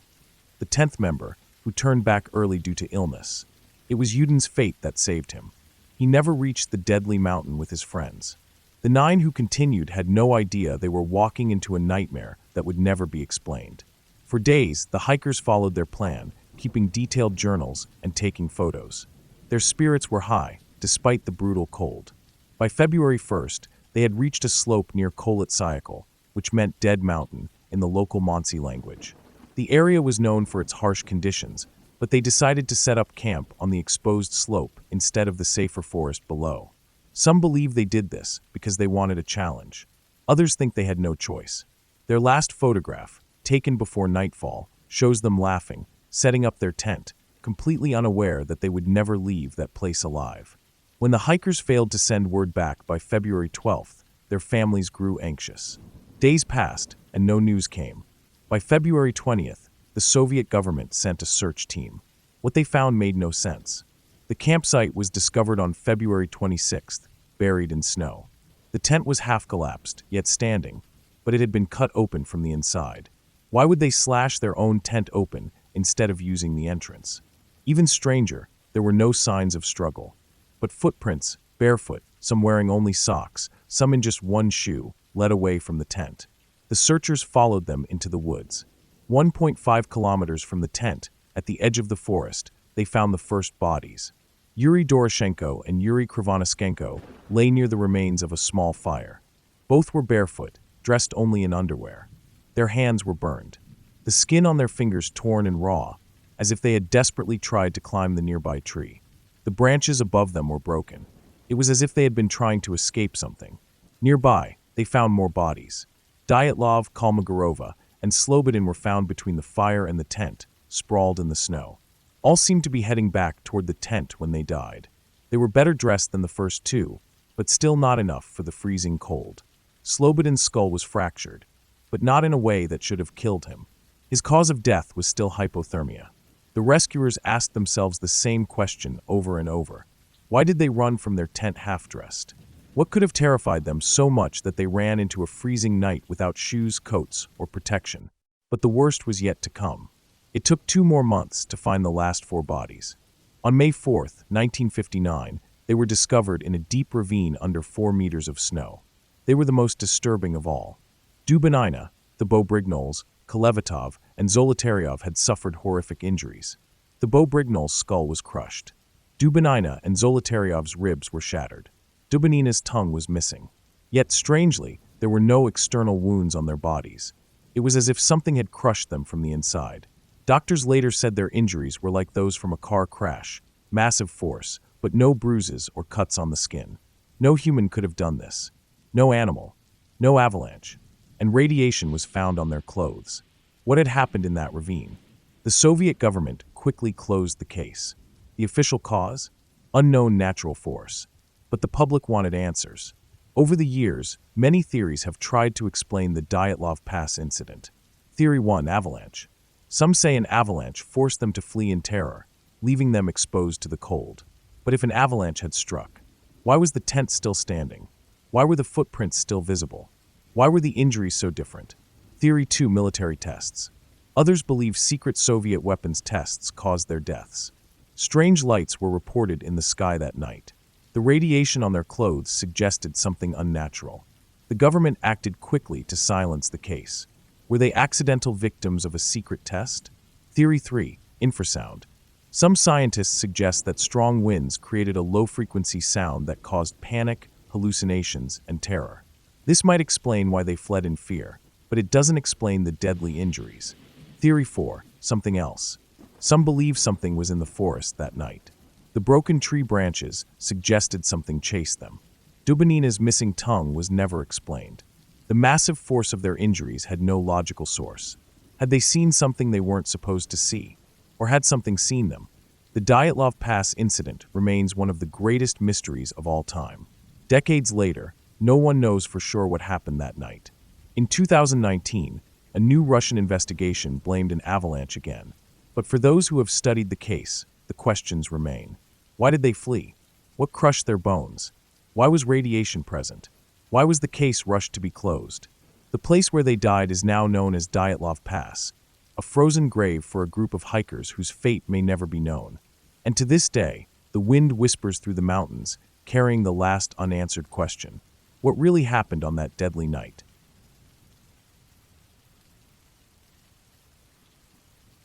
the 10th member, who turned back early due to illness. It was Yudin's fate that saved him. He never reached the deadly mountain with his friends. The 9 who continued had no idea they were walking into a nightmare that would never be explained. For days, the hikers followed their plan, keeping detailed journals and taking photos. Their spirits were high, despite the brutal cold. By February 1st, they had reached a slope near Kolit-Syakhl, which meant Dead Mountain in the local Mansi language. The area was known for its harsh conditions, but they decided to set up camp on the exposed slope instead of the safer forest below. Some believe they did this because they wanted a challenge. Others think they had no choice. Their last photograph, taken before nightfall, shows them laughing, setting up their tent, completely unaware that they would never leave that place alive. When the hikers failed to send word back by February 12th, their families grew anxious. Days passed, and no news came. By February 20th, the Soviet government sent a search team. What they found made no sense. The campsite was discovered on February 26th, buried in snow. The tent was half collapsed, yet standing, but it had been cut open from the inside. Why would they slash their own tent open instead of using the entrance? Even stranger, there were no signs of struggle. But footprints, barefoot, some wearing only socks, some in just one shoe, led away from the tent. The searchers followed them into the woods. 1.5 kilometers from the tent, at the edge of the forest, they found the first bodies. Yuri Doroshenko and Yuri Krivonischenko lay near the remains of a small fire. Both were barefoot, dressed only in underwear. Their hands were burned, the skin on their fingers torn and raw, as if they had desperately tried to climb the nearby tree. The branches above them were broken. It was as if they had been trying to escape something. Nearby, they found more bodies. Dyatlov, Kolmogorova, and Slobodin were found between the fire and the tent, sprawled in the snow. All seemed to be heading back toward the tent when they died. They were better dressed than the first two, but still not enough for the freezing cold. Slobodin's skull was fractured, but not in a way that should have killed him. His cause of death was still hypothermia. The rescuers asked themselves the same question over and over. Why did they run from their tent half-dressed? What could have terrified them so much that they ran into a freezing night without shoes, coats, or protection? But the worst was yet to come. It took 2 more months to find the last 4 bodies. On May 4, 1959, they were discovered in a deep ravine under 4 meters of snow. They were the most disturbing of all. Dubinina, the Bobrignol's, Kolevatov, and Zolotaryov had suffered horrific injuries. The Bobrignol's skull was crushed. Dubinina and Zolotaryov's ribs were shattered. Dubinina's tongue was missing. Yet, strangely, there were no external wounds on their bodies. It was as if something had crushed them from the inside. Doctors later said their injuries were like those from a car crash, massive force, but no bruises or cuts on the skin. No human could have done this. No animal. No avalanche. And radiation was found on their clothes. What had happened in that ravine? The Soviet government quickly closed the case. The official cause? Unknown natural force. But the public wanted answers. Over the years, many theories have tried to explain the Dyatlov Pass incident. Theory 1, avalanche. Some say an avalanche forced them to flee in terror, leaving them exposed to the cold. But if an avalanche had struck, why was the tent still standing? Why were the footprints still visible? Why were the injuries so different? Theory 2, military tests. Others believe secret Soviet weapons tests caused their deaths. Strange lights were reported in the sky that night. The radiation on their clothes suggested something unnatural. The government acted quickly to silence the case. Were they accidental victims of a secret test? Theory 3, infrasound. Some scientists suggest that strong winds created a low-frequency sound that caused panic, hallucinations, and terror. This might explain why they fled in fear, but it doesn't explain the deadly injuries. Theory 4, something else. Some believe something was in the forest that night. The broken tree branches suggested something chased them. Dubinina's missing tongue was never explained. The massive force of their injuries had no logical source. Had they seen something they weren't supposed to see? Or had something seen them? The Dyatlov Pass incident remains one of the greatest mysteries of all time. Decades later, no one knows for sure what happened that night. In 2019, a new Russian investigation blamed an avalanche again. But for those who have studied the case, the questions remain. Why did they flee? What crushed their bones? Why was radiation present? Why was the case rushed to be closed? The place where they died is now known as Dyatlov Pass, a frozen grave for a group of hikers whose fate may never be known. And to this day, the wind whispers through the mountains, carrying the last unanswered question. What really happened on that deadly night?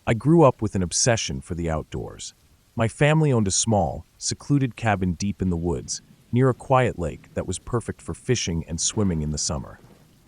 I grew up with an obsession for the outdoors. My family owned a small, secluded cabin deep in the woods, near a quiet lake that was perfect for fishing and swimming in the summer.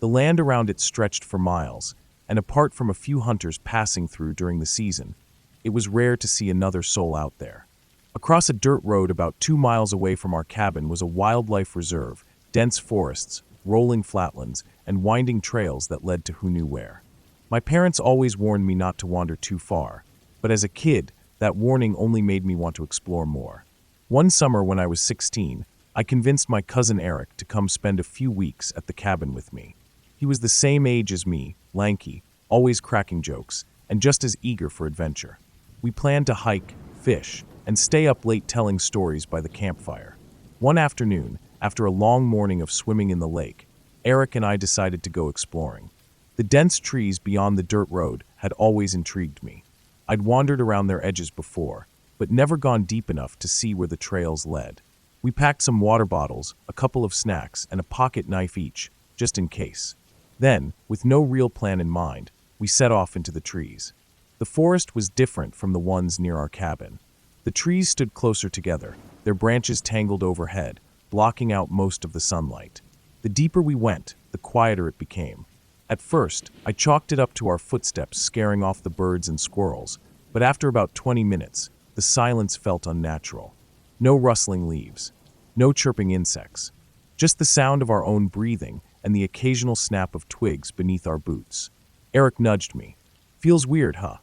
The land around it stretched for miles, and apart from a few hunters passing through during the season, it was rare to see another soul out there. Across a dirt road about 2 miles away from our cabin was a wildlife reserve, dense forests, rolling flatlands, and winding trails that led to who knew where. My parents always warned me not to wander too far, but as a kid, that warning only made me want to explore more. One summer when I was 16, I convinced my cousin Eric to come spend a few weeks at the cabin with me. He was the same age as me, lanky, always cracking jokes, and just as eager for adventure. We planned to hike, fish, and stay up late telling stories by the campfire. One afternoon, after a long morning of swimming in the lake, Eric and I decided to go exploring. The dense trees beyond the dirt road had always intrigued me. I'd wandered around their edges before, but never gone deep enough to see where the trails led. We packed some water bottles, a couple of snacks, and a pocket knife each, just in case. Then, with no real plan in mind, we set off into the trees. The forest was different from the ones near our cabin. The trees stood closer together, their branches tangled overhead, blocking out most of the sunlight. The deeper we went, the quieter it became. At first, I chalked it up to our footsteps scaring off the birds and squirrels, but after about 20 minutes, the silence felt unnatural. No rustling leaves, no chirping insects, just the sound of our own breathing and the occasional snap of twigs beneath our boots. Eric nudged me. "Feels weird, huh?"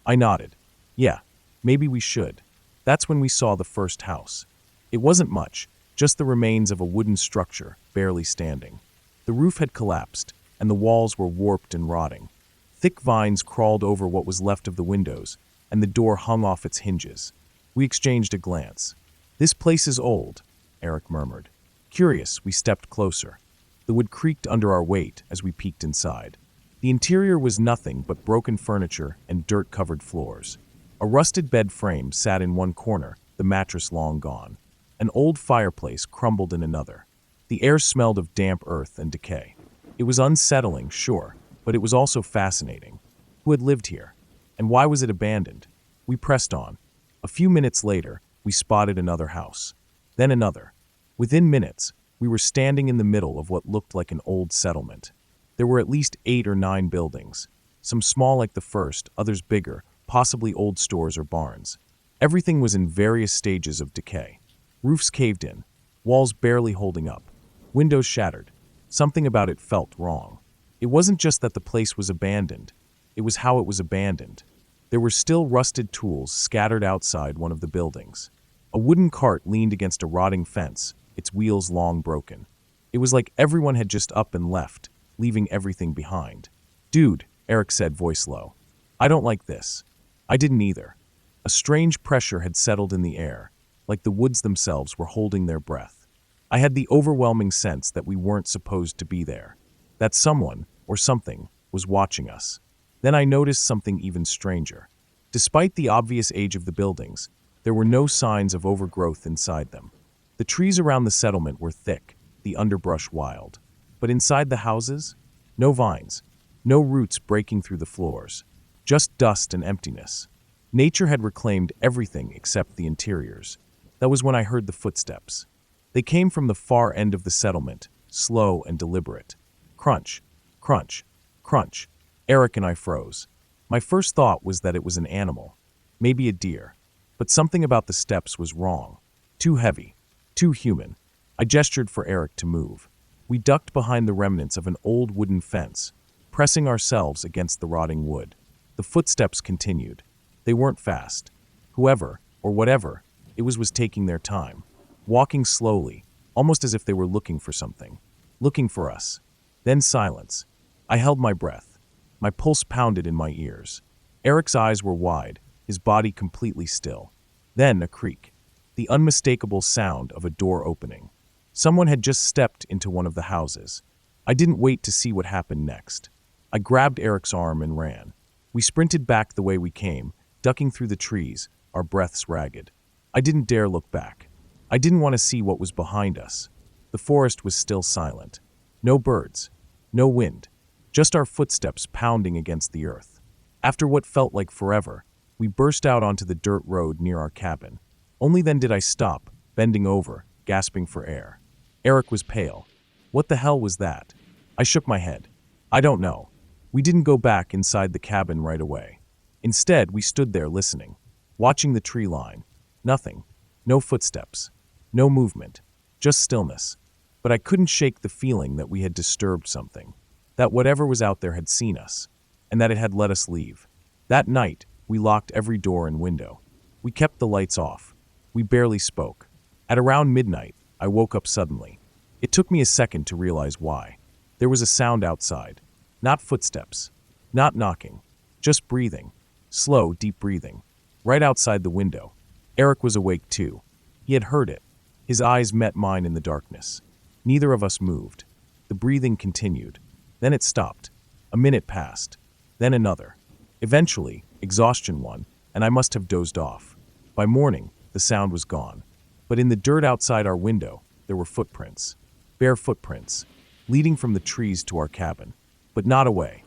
I nodded. "Yeah, maybe we should." That's when we saw the first house. It wasn't much, just the remains of a wooden structure, barely standing. The roof had collapsed, and the walls were warped and rotting. Thick vines crawled over what was left of the windows, and the door hung off its hinges. We exchanged a glance. "This place is old," Eric murmured. Curious, we stepped closer. The wood creaked under our weight as we peeked inside. The interior was nothing but broken furniture and dirt-covered floors. A rusted bed frame sat in one corner, the mattress long gone. An old fireplace crumbled in another. The air smelled of damp earth and decay. It was unsettling, sure, but it was also fascinating. Who had lived here? And why was it abandoned? We pressed on. A few minutes later, we spotted another house. Then another. Within minutes, we were standing in the middle of what looked like an old settlement. There were at least 8 or 9 buildings. Some small like the first, others bigger, possibly old stores or barns. Everything was in various stages of decay. Roofs caved in, walls barely holding up, windows shattered. Something about it felt wrong. It wasn't just that the place was abandoned, it was how it was abandoned. There were still rusted tools scattered outside one of the buildings. A wooden cart leaned against a rotting fence, its wheels long broken. It was like everyone had just up and left, leaving everything behind. "Dude," Eric said, voice low. "I don't like this." I didn't either. A strange pressure had settled in the air, like the woods themselves were holding their breath. I had the overwhelming sense that we weren't supposed to be there, that someone, or something, was watching us. Then I noticed something even stranger. Despite the obvious age of the buildings, there were no signs of overgrowth inside them. The trees around the settlement were thick, the underbrush wild. But inside the houses, no vines, no roots breaking through the floors, just dust and emptiness. Nature had reclaimed everything except the interiors. That was when I heard the footsteps. They came from the far end of the settlement, slow and deliberate. Crunch, crunch, crunch. Eric and I froze. My first thought was that it was an animal, maybe a deer. But something about the steps was wrong. Too heavy, too human. I gestured for Eric to move. We ducked behind the remnants of an old wooden fence, pressing ourselves against the rotting wood. The footsteps continued. They weren't fast. Whoever, or whatever, it was taking their time. Walking slowly, almost as if they were looking for something. Looking for us. Then silence. I held my breath. My pulse pounded in my ears. Eric's eyes were wide, his body completely still. Then a creak. The unmistakable sound of a door opening. Someone had just stepped into one of the houses. I didn't wait to see what happened next. I grabbed Eric's arm and ran. We sprinted back the way we came, ducking through the trees, our breaths ragged. I didn't dare look back. I didn't want to see what was behind us. The forest was still silent. No birds, no wind, just our footsteps pounding against the earth. After what felt like forever, we burst out onto the dirt road near our cabin. Only then did I stop, bending over, gasping for air. Eric was pale. What the hell was that? I shook my head. I don't know. We didn't go back inside the cabin right away. Instead, we stood there listening, watching the tree line. Nothing. No footsteps. No movement. Just stillness. But I couldn't shake the feeling that we had disturbed something. That whatever was out there had seen us, and that it had let us leave. That night, we locked every door and window. We kept the lights off. We barely spoke. At around midnight, I woke up suddenly. It took me a second to realize why. There was a sound outside. Not footsteps. Not knocking. Just breathing. Slow, deep breathing. Right outside the window. Eric was awake too. He had heard it. His eyes met mine in the darkness. Neither of us moved. The breathing continued. Then it stopped. A minute passed. Then another. Eventually, exhaustion won, and I must have dozed off. By morning, the sound was gone. But in the dirt outside our window, there were footprints. Bare footprints, leading from the trees to our cabin, but not away.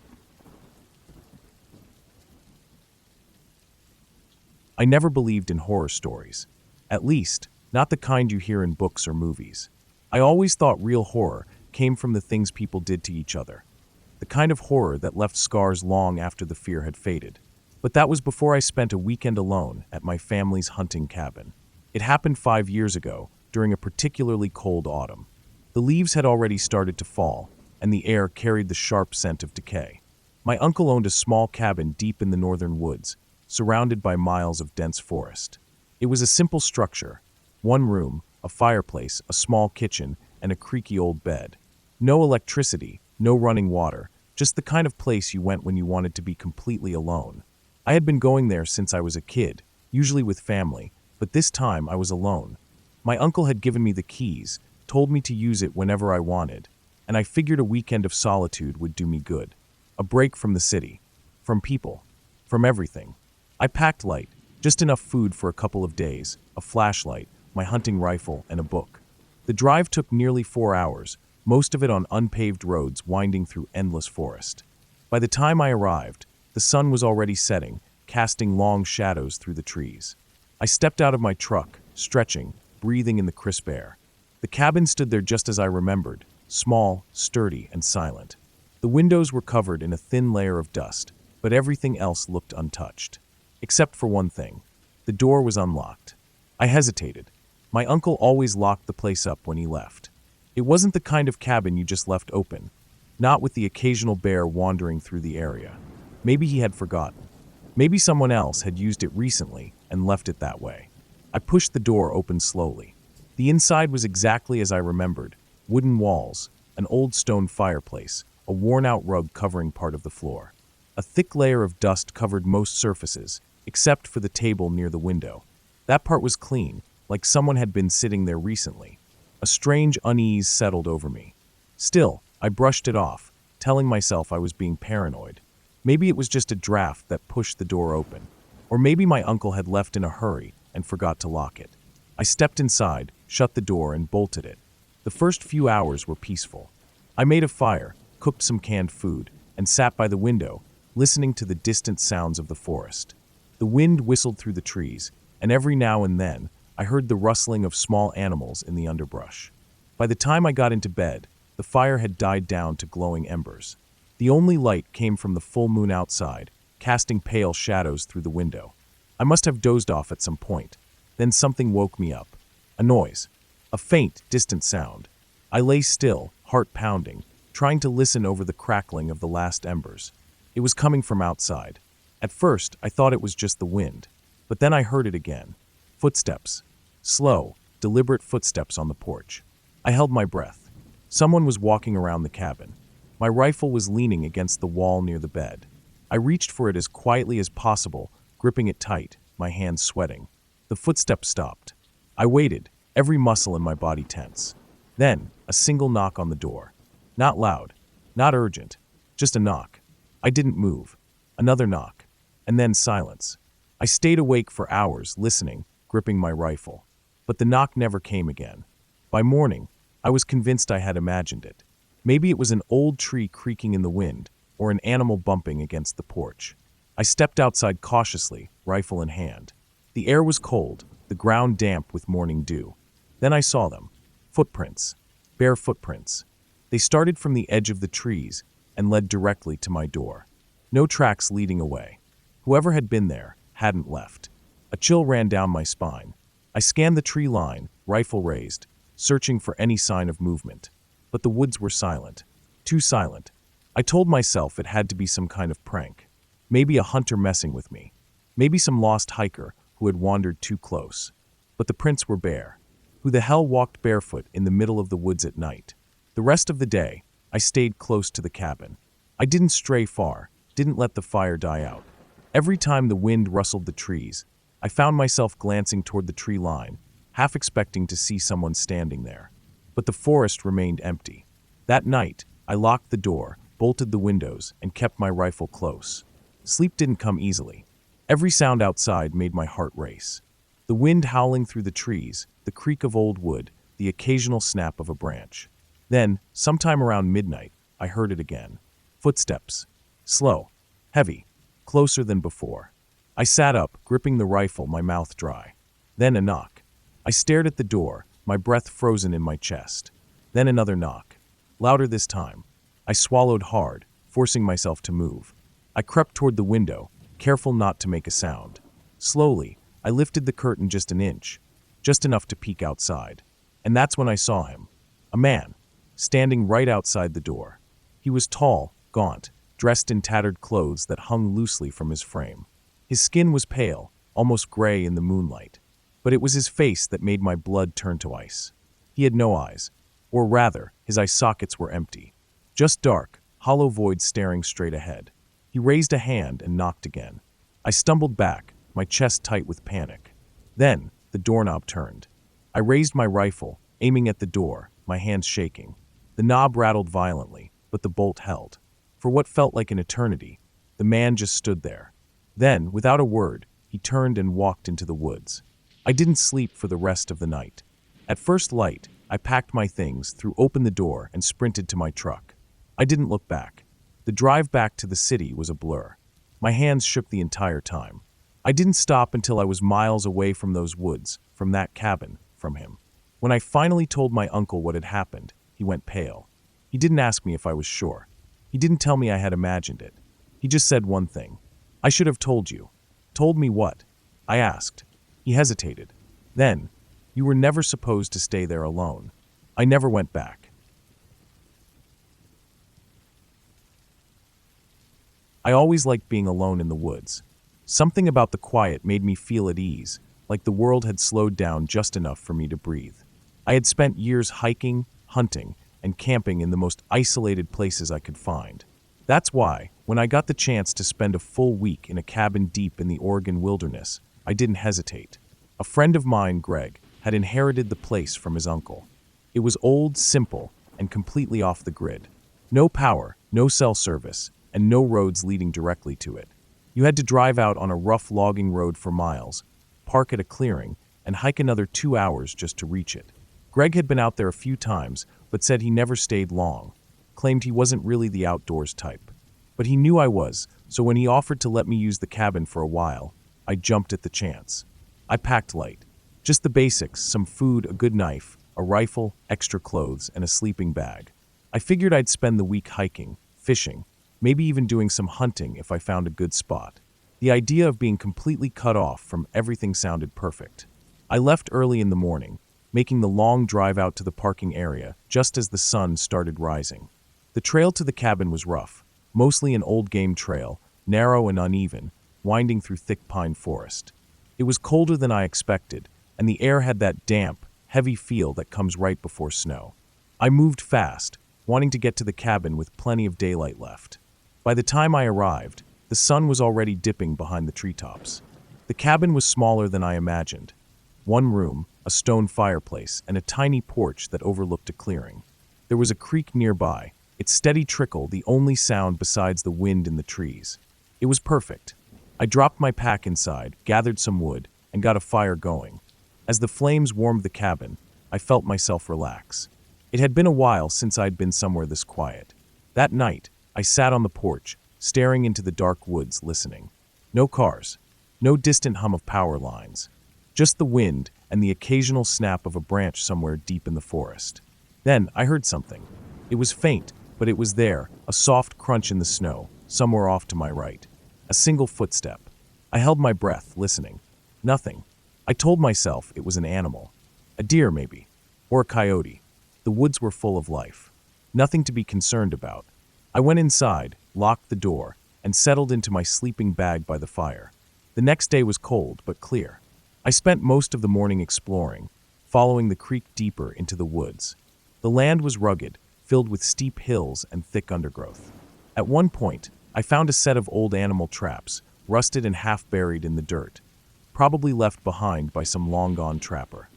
I never believed in horror stories. At least, not the kind you hear in books or movies. I always thought real horror came from the things people did to each other. The kind of horror that left scars long after the fear had faded. But that was before I spent a weekend alone at my family's hunting cabin. It happened 5 years ago, during a particularly cold autumn. The leaves had already started to fall, and the air carried the sharp scent of decay. My uncle owned a small cabin deep in the northern woods, surrounded by miles of dense forest. It was a simple structure: one room, a fireplace, a small kitchen, and a creaky old bed. No electricity, no running water, just the kind of place you went when you wanted to be completely alone. I had been going there since I was a kid, usually with family, but this time I was alone. My uncle had given me the keys, told me to use it whenever I wanted, and I figured a weekend of solitude would do me good. A break from the city, from people, from everything. I packed light, just enough food for a couple of days, a flashlight, my hunting rifle, and a book. The drive took nearly 4 hours, most of it on unpaved roads winding through endless forest. By the time I arrived, the sun was already setting, casting long shadows through the trees. I stepped out of my truck, stretching, breathing in the crisp air. The cabin stood there just as I remembered, small, sturdy, and silent. The windows were covered in a thin layer of dust, but everything else looked untouched. Except for one thing. The door was unlocked. I hesitated. My uncle always locked the place up when he left. It wasn't the kind of cabin you just left open, not with the occasional bear wandering through the area. Maybe he had forgotten. Maybe someone else had used it recently and left it that way. I pushed the door open slowly. The inside was exactly as I remembered: wooden walls, an old stone fireplace, a worn-out rug covering part of the floor. A thick layer of dust covered most surfaces, except for the table near the window. That part was clean, like someone had been sitting there recently. A strange unease settled over me. Still, I brushed it off, telling myself I was being paranoid. Maybe it was just a draft that pushed the door open. Or maybe my uncle had left in a hurry and forgot to lock it. I stepped inside, shut the door, and bolted it. The first few hours were peaceful. I made a fire, cooked some canned food, and sat by the window, listening to the distant sounds of the forest. The wind whistled through the trees, and every now and then I heard the rustling of small animals in the underbrush. By the time I got into bed, the fire had died down to glowing embers. The only light came from the full moon outside, casting pale shadows through the window. I must have dozed off at some point. Then something woke me up. A noise. A faint, distant sound. I lay still, heart pounding, trying to listen over the crackling of the last embers. It was coming from outside. At first, I thought it was just the wind. But then I heard it again. Footsteps. Slow, deliberate footsteps on the porch. I held my breath. Someone was walking around the cabin. My rifle was leaning against the wall near the bed. I reached for it as quietly as possible, gripping it tight, my hands sweating. The footsteps stopped. I waited, every muscle in my body tense. Then, a single knock on the door. Not loud, not urgent, just a knock. I didn't move. Another knock. And then silence. I stayed awake for hours, listening, gripping my rifle. But the knock never came again. By morning, I was convinced I had imagined it. Maybe it was an old tree creaking in the wind, or an animal bumping against the porch. I stepped outside cautiously, rifle in hand. The air was cold, the ground damp with morning dew. Then I saw them. Footprints. Bare footprints. They started from the edge of the trees and led directly to my door. No tracks leading away. Whoever had been there hadn't left. A chill ran down my spine. I scanned the tree line, rifle raised, searching for any sign of movement. But the woods were silent. Too silent. I told myself it had to be some kind of prank. Maybe a hunter messing with me. Maybe some lost hiker who had wandered too close. But the prints were bare. Who the hell walked barefoot in the middle of the woods at night? The rest of the day, I stayed close to the cabin. I didn't stray far, didn't let the fire die out. Every time the wind rustled the trees, I found myself glancing toward the tree line, half expecting to see someone standing there. But the forest remained empty. That night, I locked the door, bolted the windows, and kept my rifle close. Sleep didn't come easily. Every sound outside made my heart race. The wind howling through the trees, the creak of old wood, the occasional snap of a branch. Then, sometime around midnight, I heard it again. Footsteps. Slow. Heavy. Closer than before. I sat up, gripping the rifle, my mouth dry. Then a knock. I stared at the door, my breath frozen in my chest. Then another knock. Louder this time. I swallowed hard, forcing myself to move. I crept toward the window, careful not to make a sound. Slowly, I lifted the curtain just an inch, just enough to peek outside. And that's when I saw him. A man, standing right outside the door. He was tall, gaunt, dressed in tattered clothes that hung loosely from his frame. His skin was pale, almost gray in the moonlight. But it was his face that made my blood turn to ice. He had no eyes, or rather, his eye sockets were empty. Just dark, hollow voids staring straight ahead. He raised a hand and knocked again. I stumbled back, my chest tight with panic. Then, the doorknob turned. I raised my rifle, aiming at the door, my hands shaking. The knob rattled violently, but the bolt held. For what felt like an eternity, the man just stood there. Then, without a word, he turned and walked into the woods. I didn't sleep for the rest of the night. At first light, I packed my things, threw open the door, and sprinted to my truck. I didn't look back. The drive back to the city was a blur. My hands shook the entire time. I didn't stop until I was miles away from those woods, from that cabin, from him. When I finally told my uncle what had happened, he went pale. He didn't ask me if I was sure. He didn't tell me I had imagined it. He just said one thing. I should have told you. Told me what? I asked. He hesitated. Then, you were never supposed to stay there alone. I never went back. I always liked being alone in the woods. Something about the quiet made me feel at ease, like the world had slowed down just enough for me to breathe. I had spent years hiking, hunting, and camping in the most isolated places I could find. That's why, when I got the chance to spend a full week in a cabin deep in the Oregon wilderness, I didn't hesitate. A friend of mine, Greg, had inherited the place from his uncle. It was old, simple, and completely off the grid. No power, no cell service, and no roads leading directly to it. You had to drive out on a rough logging road for miles, park at a clearing, and hike another 2 hours just to reach it. Greg had been out there a few times, but said he never stayed long. Claimed he wasn't really the outdoors type. But he knew I was, so when he offered to let me use the cabin for a while, I jumped at the chance. I packed light. Just the basics, some food, a good knife, a rifle, extra clothes, and a sleeping bag. I figured I'd spend the week hiking, fishing, maybe even doing some hunting if I found a good spot. The idea of being completely cut off from everything sounded perfect. I left early in the morning, making the long drive out to the parking area just as the sun started rising. The trail to the cabin was rough, mostly an old game trail, narrow and uneven, winding through thick pine forest. It was colder than I expected, and the air had that damp, heavy feel that comes right before snow. I moved fast, wanting to get to the cabin with plenty of daylight left. By the time I arrived, the sun was already dipping behind the treetops. The cabin was smaller than I imagined. One room, a stone fireplace, and a tiny porch that overlooked a clearing. There was a creek nearby, its steady trickle the only sound besides the wind in the trees. It was perfect. I dropped my pack inside, gathered some wood, and got a fire going. As the flames warmed the cabin, I felt myself relax. It had been a while since I'd been somewhere this quiet. That night, I sat on the porch, staring into the dark woods, listening. No cars, no distant hum of power lines. Just the wind and the occasional snap of a branch somewhere deep in the forest. Then I heard something. It was faint, but it was there, a soft crunch in the snow, somewhere off to my right. A single footstep. I held my breath, listening. Nothing. I told myself it was an animal. A deer, maybe. Or a coyote. The woods were full of life. Nothing to be concerned about. I went inside, locked the door, and settled into my sleeping bag by the fire. The next day was cold, but clear. I spent most of the morning exploring, following the creek deeper into the woods. The land was rugged, filled with steep hills and thick undergrowth. At one point, I found a set of old animal traps, rusted and half buried in the dirt, probably left behind by some long-gone trapper.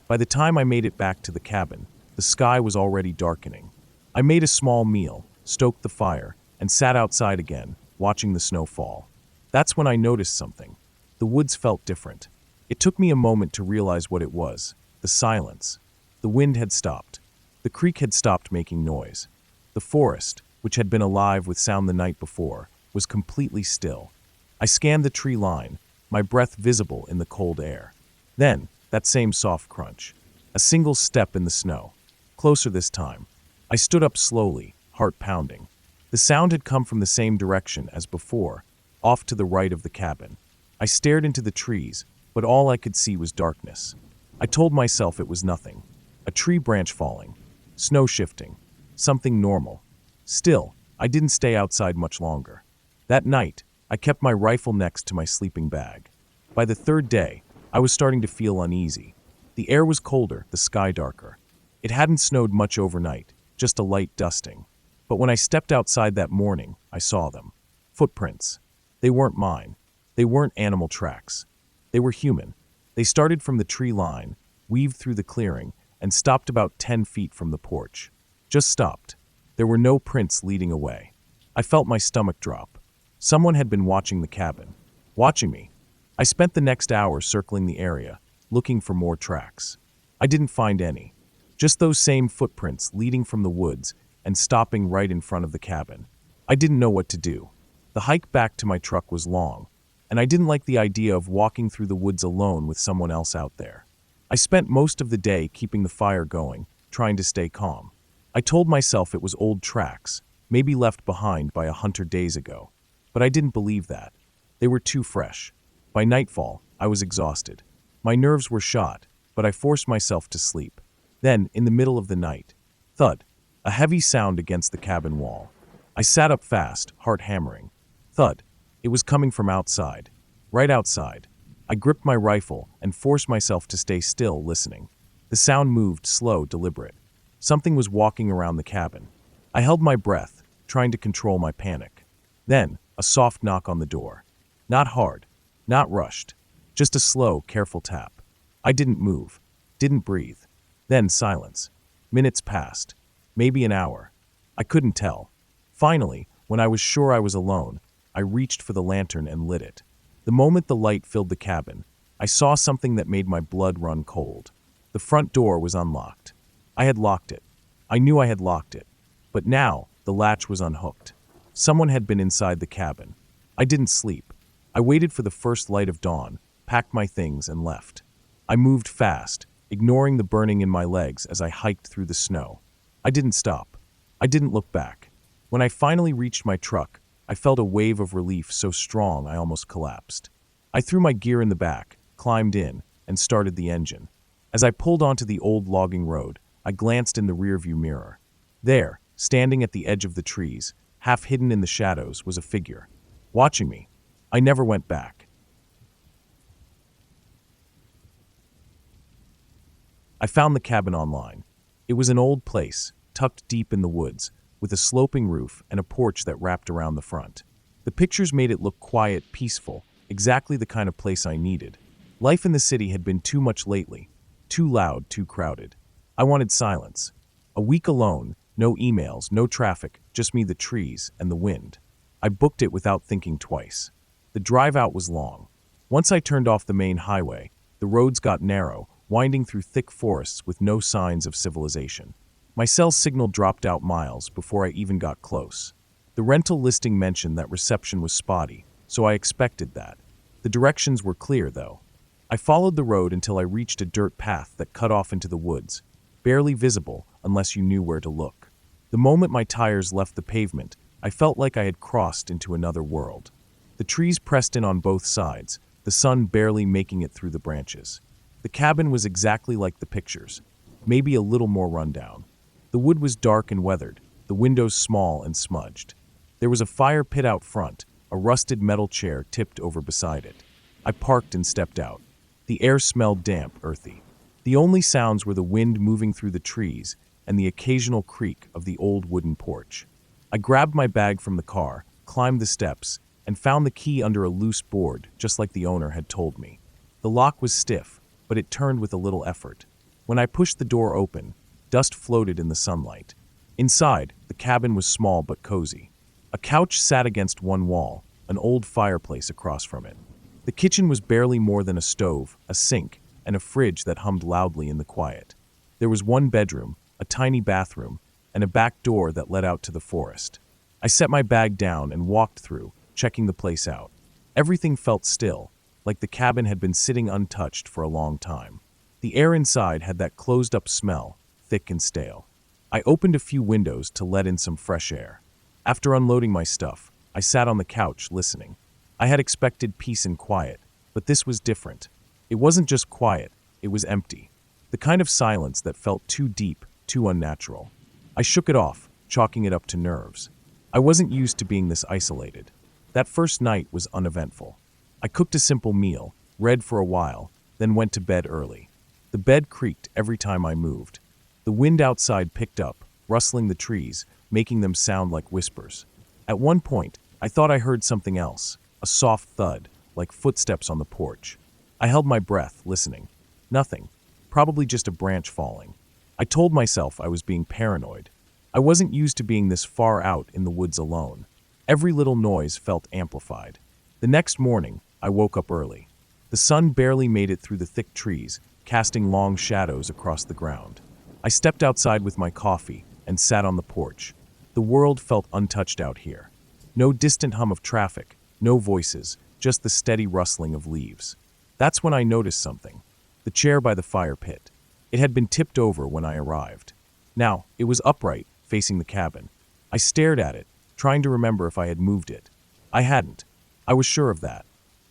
By the time I made it back to the cabin, the sky was already darkening. I made a small meal, stoked the fire, and sat outside again, watching the snow fall. That's when I noticed something. The woods felt different. It took me a moment to realize what it was. The silence. The wind had stopped. The creek had stopped making noise. The forest, which had been alive with sound the night before, was completely still. I scanned the tree line, my breath visible in the cold air. Then, that same soft crunch. A single step in the snow. Closer this time. I stood up slowly, heart pounding. The sound had come from the same direction as before, off to the right of the cabin. I stared into the trees, but all I could see was darkness. I told myself it was nothing. A tree branch falling. Snow shifting. Something normal. Still, I didn't stay outside much longer. That night, I kept my rifle next to my sleeping bag. By the third day, I was starting to feel uneasy. The air was colder, the sky darker. It hadn't snowed much overnight, just a light dusting. But when I stepped outside that morning, I saw them. Footprints. They weren't mine. They weren't animal tracks. They were human. They started from the tree line, weaved through the clearing, and stopped about 10 feet from the porch. Just stopped. There were no prints leading away. I felt my stomach drop. Someone had been watching the cabin. Watching me. I spent the next hour circling the area, looking for more tracks. I didn't find any. Just those same footprints leading from the woods and stopping right in front of the cabin. I didn't know what to do. The hike back to my truck was long, and I didn't like the idea of walking through the woods alone with someone else out there. I spent most of the day keeping the fire going, trying to stay calm. I told myself it was old tracks, maybe left behind by a hunter days ago. But I didn't believe that. They were too fresh. By nightfall, I was exhausted. My nerves were shot, but I forced myself to sleep. Then, in the middle of the night, thud, a heavy sound against the cabin wall. I sat up fast, heart hammering. Thud. It was coming from outside. Right outside. I gripped my rifle and forced myself to stay still, listening. The sound moved, slow, deliberate. Something was walking around the cabin. I held my breath, trying to control my panic. Then, a soft knock on the door. Not hard, not rushed. Just a slow, careful tap. I didn't move, didn't breathe. Then silence. Minutes passed. Maybe an hour. I couldn't tell. Finally, when I was sure I was alone, I reached for the lantern and lit it. The moment the light filled the cabin, I saw something that made my blood run cold. The front door was unlocked. I had locked it. I knew I had locked it. But now, the latch was unhooked. Someone had been inside the cabin. I didn't sleep. I waited for the first light of dawn, packed my things, and left. I moved fast, ignoring the burning in my legs as I hiked through the snow. I didn't stop. I didn't look back. When I finally reached my truck, I felt a wave of relief so strong I almost collapsed. I threw my gear in the back, climbed in, and started the engine. As I pulled onto the old logging road, I glanced in the rearview mirror. There, standing at the edge of the trees, half hidden in the shadows, was a figure. Watching me. I never went back. I found the cabin online. It was an old place, tucked deep in the woods, with a sloping roof and a porch that wrapped around the front. The pictures made it look quiet, peaceful, exactly the kind of place I needed. Life in the city had been too much lately. Too loud, too crowded. I wanted silence. A week alone, no emails, no traffic, just me, the trees, and the wind. I booked it without thinking twice. The drive out was long. Once I turned off the main highway, the roads got narrow, winding through thick forests with no signs of civilization. My cell signal dropped out miles before I even got close. The rental listing mentioned that reception was spotty, so I expected that. The directions were clear, though. I followed the road until I reached a dirt path that cut off into the woods, barely visible unless you knew where to look. The moment my tires left the pavement, I felt like I had crossed into another world. The trees pressed in on both sides, the sun barely making it through the branches. The cabin was exactly like the pictures, maybe a little more rundown. The wood was dark and weathered, the windows small and smudged. There was a fire pit out front, a rusted metal chair tipped over beside it. I parked and stepped out. The air smelled damp, earthy. The only sounds were the wind moving through the trees and the occasional creak of the old wooden porch. I grabbed my bag from the car, climbed the steps, and found the key under a loose board, just like the owner had told me. The lock was stiff, but it turned with a little effort. When I pushed the door open, dust floated in the sunlight. Inside, the cabin was small but cozy. A couch sat against one wall, an old fireplace across from it. The kitchen was barely more than a stove, a sink, and a fridge that hummed loudly in the quiet. There was one bedroom, a tiny bathroom, and a back door that led out to the forest. I set my bag down and walked through, checking the place out. Everything felt still, like the cabin had been sitting untouched for a long time. The air inside had that closed-up smell, thick and stale. I opened a few windows to let in some fresh air. After unloading my stuff, I sat on the couch listening. I had expected peace and quiet, but this was different. It wasn't just quiet, it was empty. The kind of silence that felt too deep, too unnatural. I shook it off, chalking it up to nerves. I wasn't used to being this isolated. That first night was uneventful. I cooked a simple meal, read for a while, then went to bed early. The bed creaked every time I moved. The wind outside picked up, rustling the trees, making them sound like whispers. At one point, I thought I heard something else, a soft thud, like footsteps on the porch. I held my breath, listening. Nothing. Probably just a branch falling. I told myself I was being paranoid. I wasn't used to being this far out in the woods alone. Every little noise felt amplified. The next morning, I woke up early. The sun barely made it through the thick trees, casting long shadows across the ground. I stepped outside with my coffee and sat on the porch. The world felt untouched out here. No distant hum of traffic, no voices, just the steady rustling of leaves. That's when I noticed something. The chair by the fire pit. It had been tipped over when I arrived. Now, it was upright, facing the cabin. I stared at it, trying to remember if I had moved it. I hadn't. I was sure of that.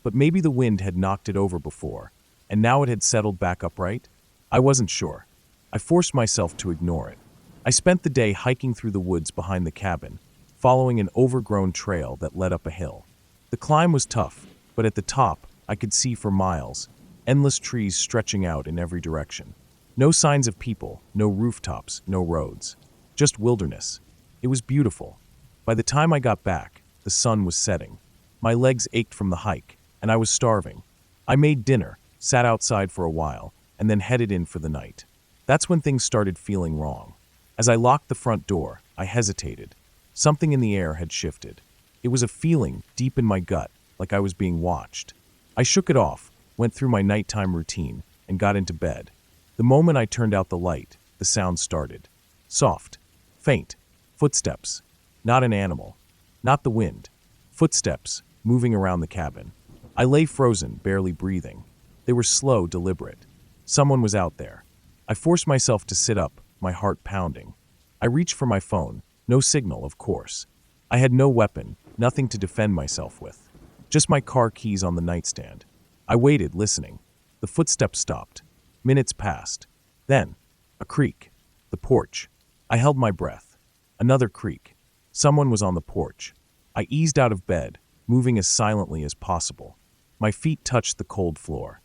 But maybe the wind had knocked it over before, and now it had settled back upright? I wasn't sure. I forced myself to ignore it. I spent the day hiking through the woods behind the cabin, following an overgrown trail that led up a hill. The climb was tough, but at the top, I could see for miles, endless trees stretching out in every direction. No signs of people, no rooftops, no roads. Just wilderness. It was beautiful. By the time I got back, the sun was setting. My legs ached from the hike, and I was starving. I made dinner, sat outside for a while, and then headed in for the night. That's when things started feeling wrong. As I locked the front door, I hesitated. Something in the air had shifted. It was a feeling deep in my gut, like I was being watched. I shook it off, went through my nighttime routine, and got into bed. The moment I turned out the light, the sound started. Soft, faint, footsteps. Not an animal. Not the wind. Footsteps, moving around the cabin. I lay frozen, barely breathing. They were slow, deliberate. Someone was out there. I forced myself to sit up, my heart pounding. I reached for my phone. No signal, of course. I had no weapon, nothing to defend myself with. Just my car keys on the nightstand. I waited, listening. The footsteps stopped. Minutes passed. Then, a creak. The porch. I held my breath. Another creak. Someone was on the porch. I eased out of bed, moving as silently as possible. My feet touched the cold floor.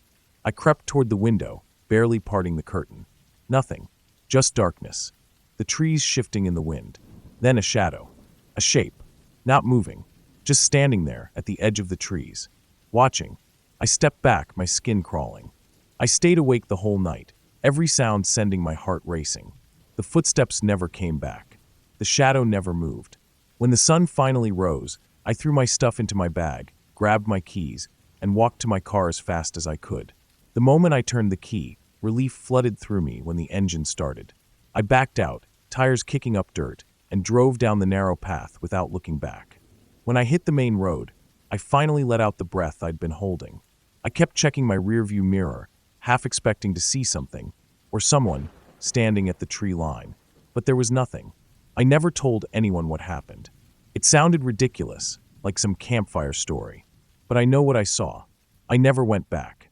I crept toward the window, barely parting the curtain. Nothing. Just darkness. The trees shifting in the wind. Then a shadow. A shape. Not moving. Just standing there at the edge of the trees. Watching. I stepped back, my skin crawling. I stayed awake the whole night, every sound sending my heart racing. The footsteps never came back. The shadow never moved. When the sun finally rose, I threw my stuff into my bag, grabbed my keys, and walked to my car as fast as I could. The moment I turned the key, relief flooded through me when the engine started. I backed out, tires kicking up dirt, and drove down the narrow path without looking back. When I hit the main road, I finally let out the breath I'd been holding. I kept checking my rearview mirror, half expecting to see something, or someone, standing at the tree line. But there was nothing. I never told anyone what happened. It sounded ridiculous, like some campfire story. But I know what I saw. I never went back.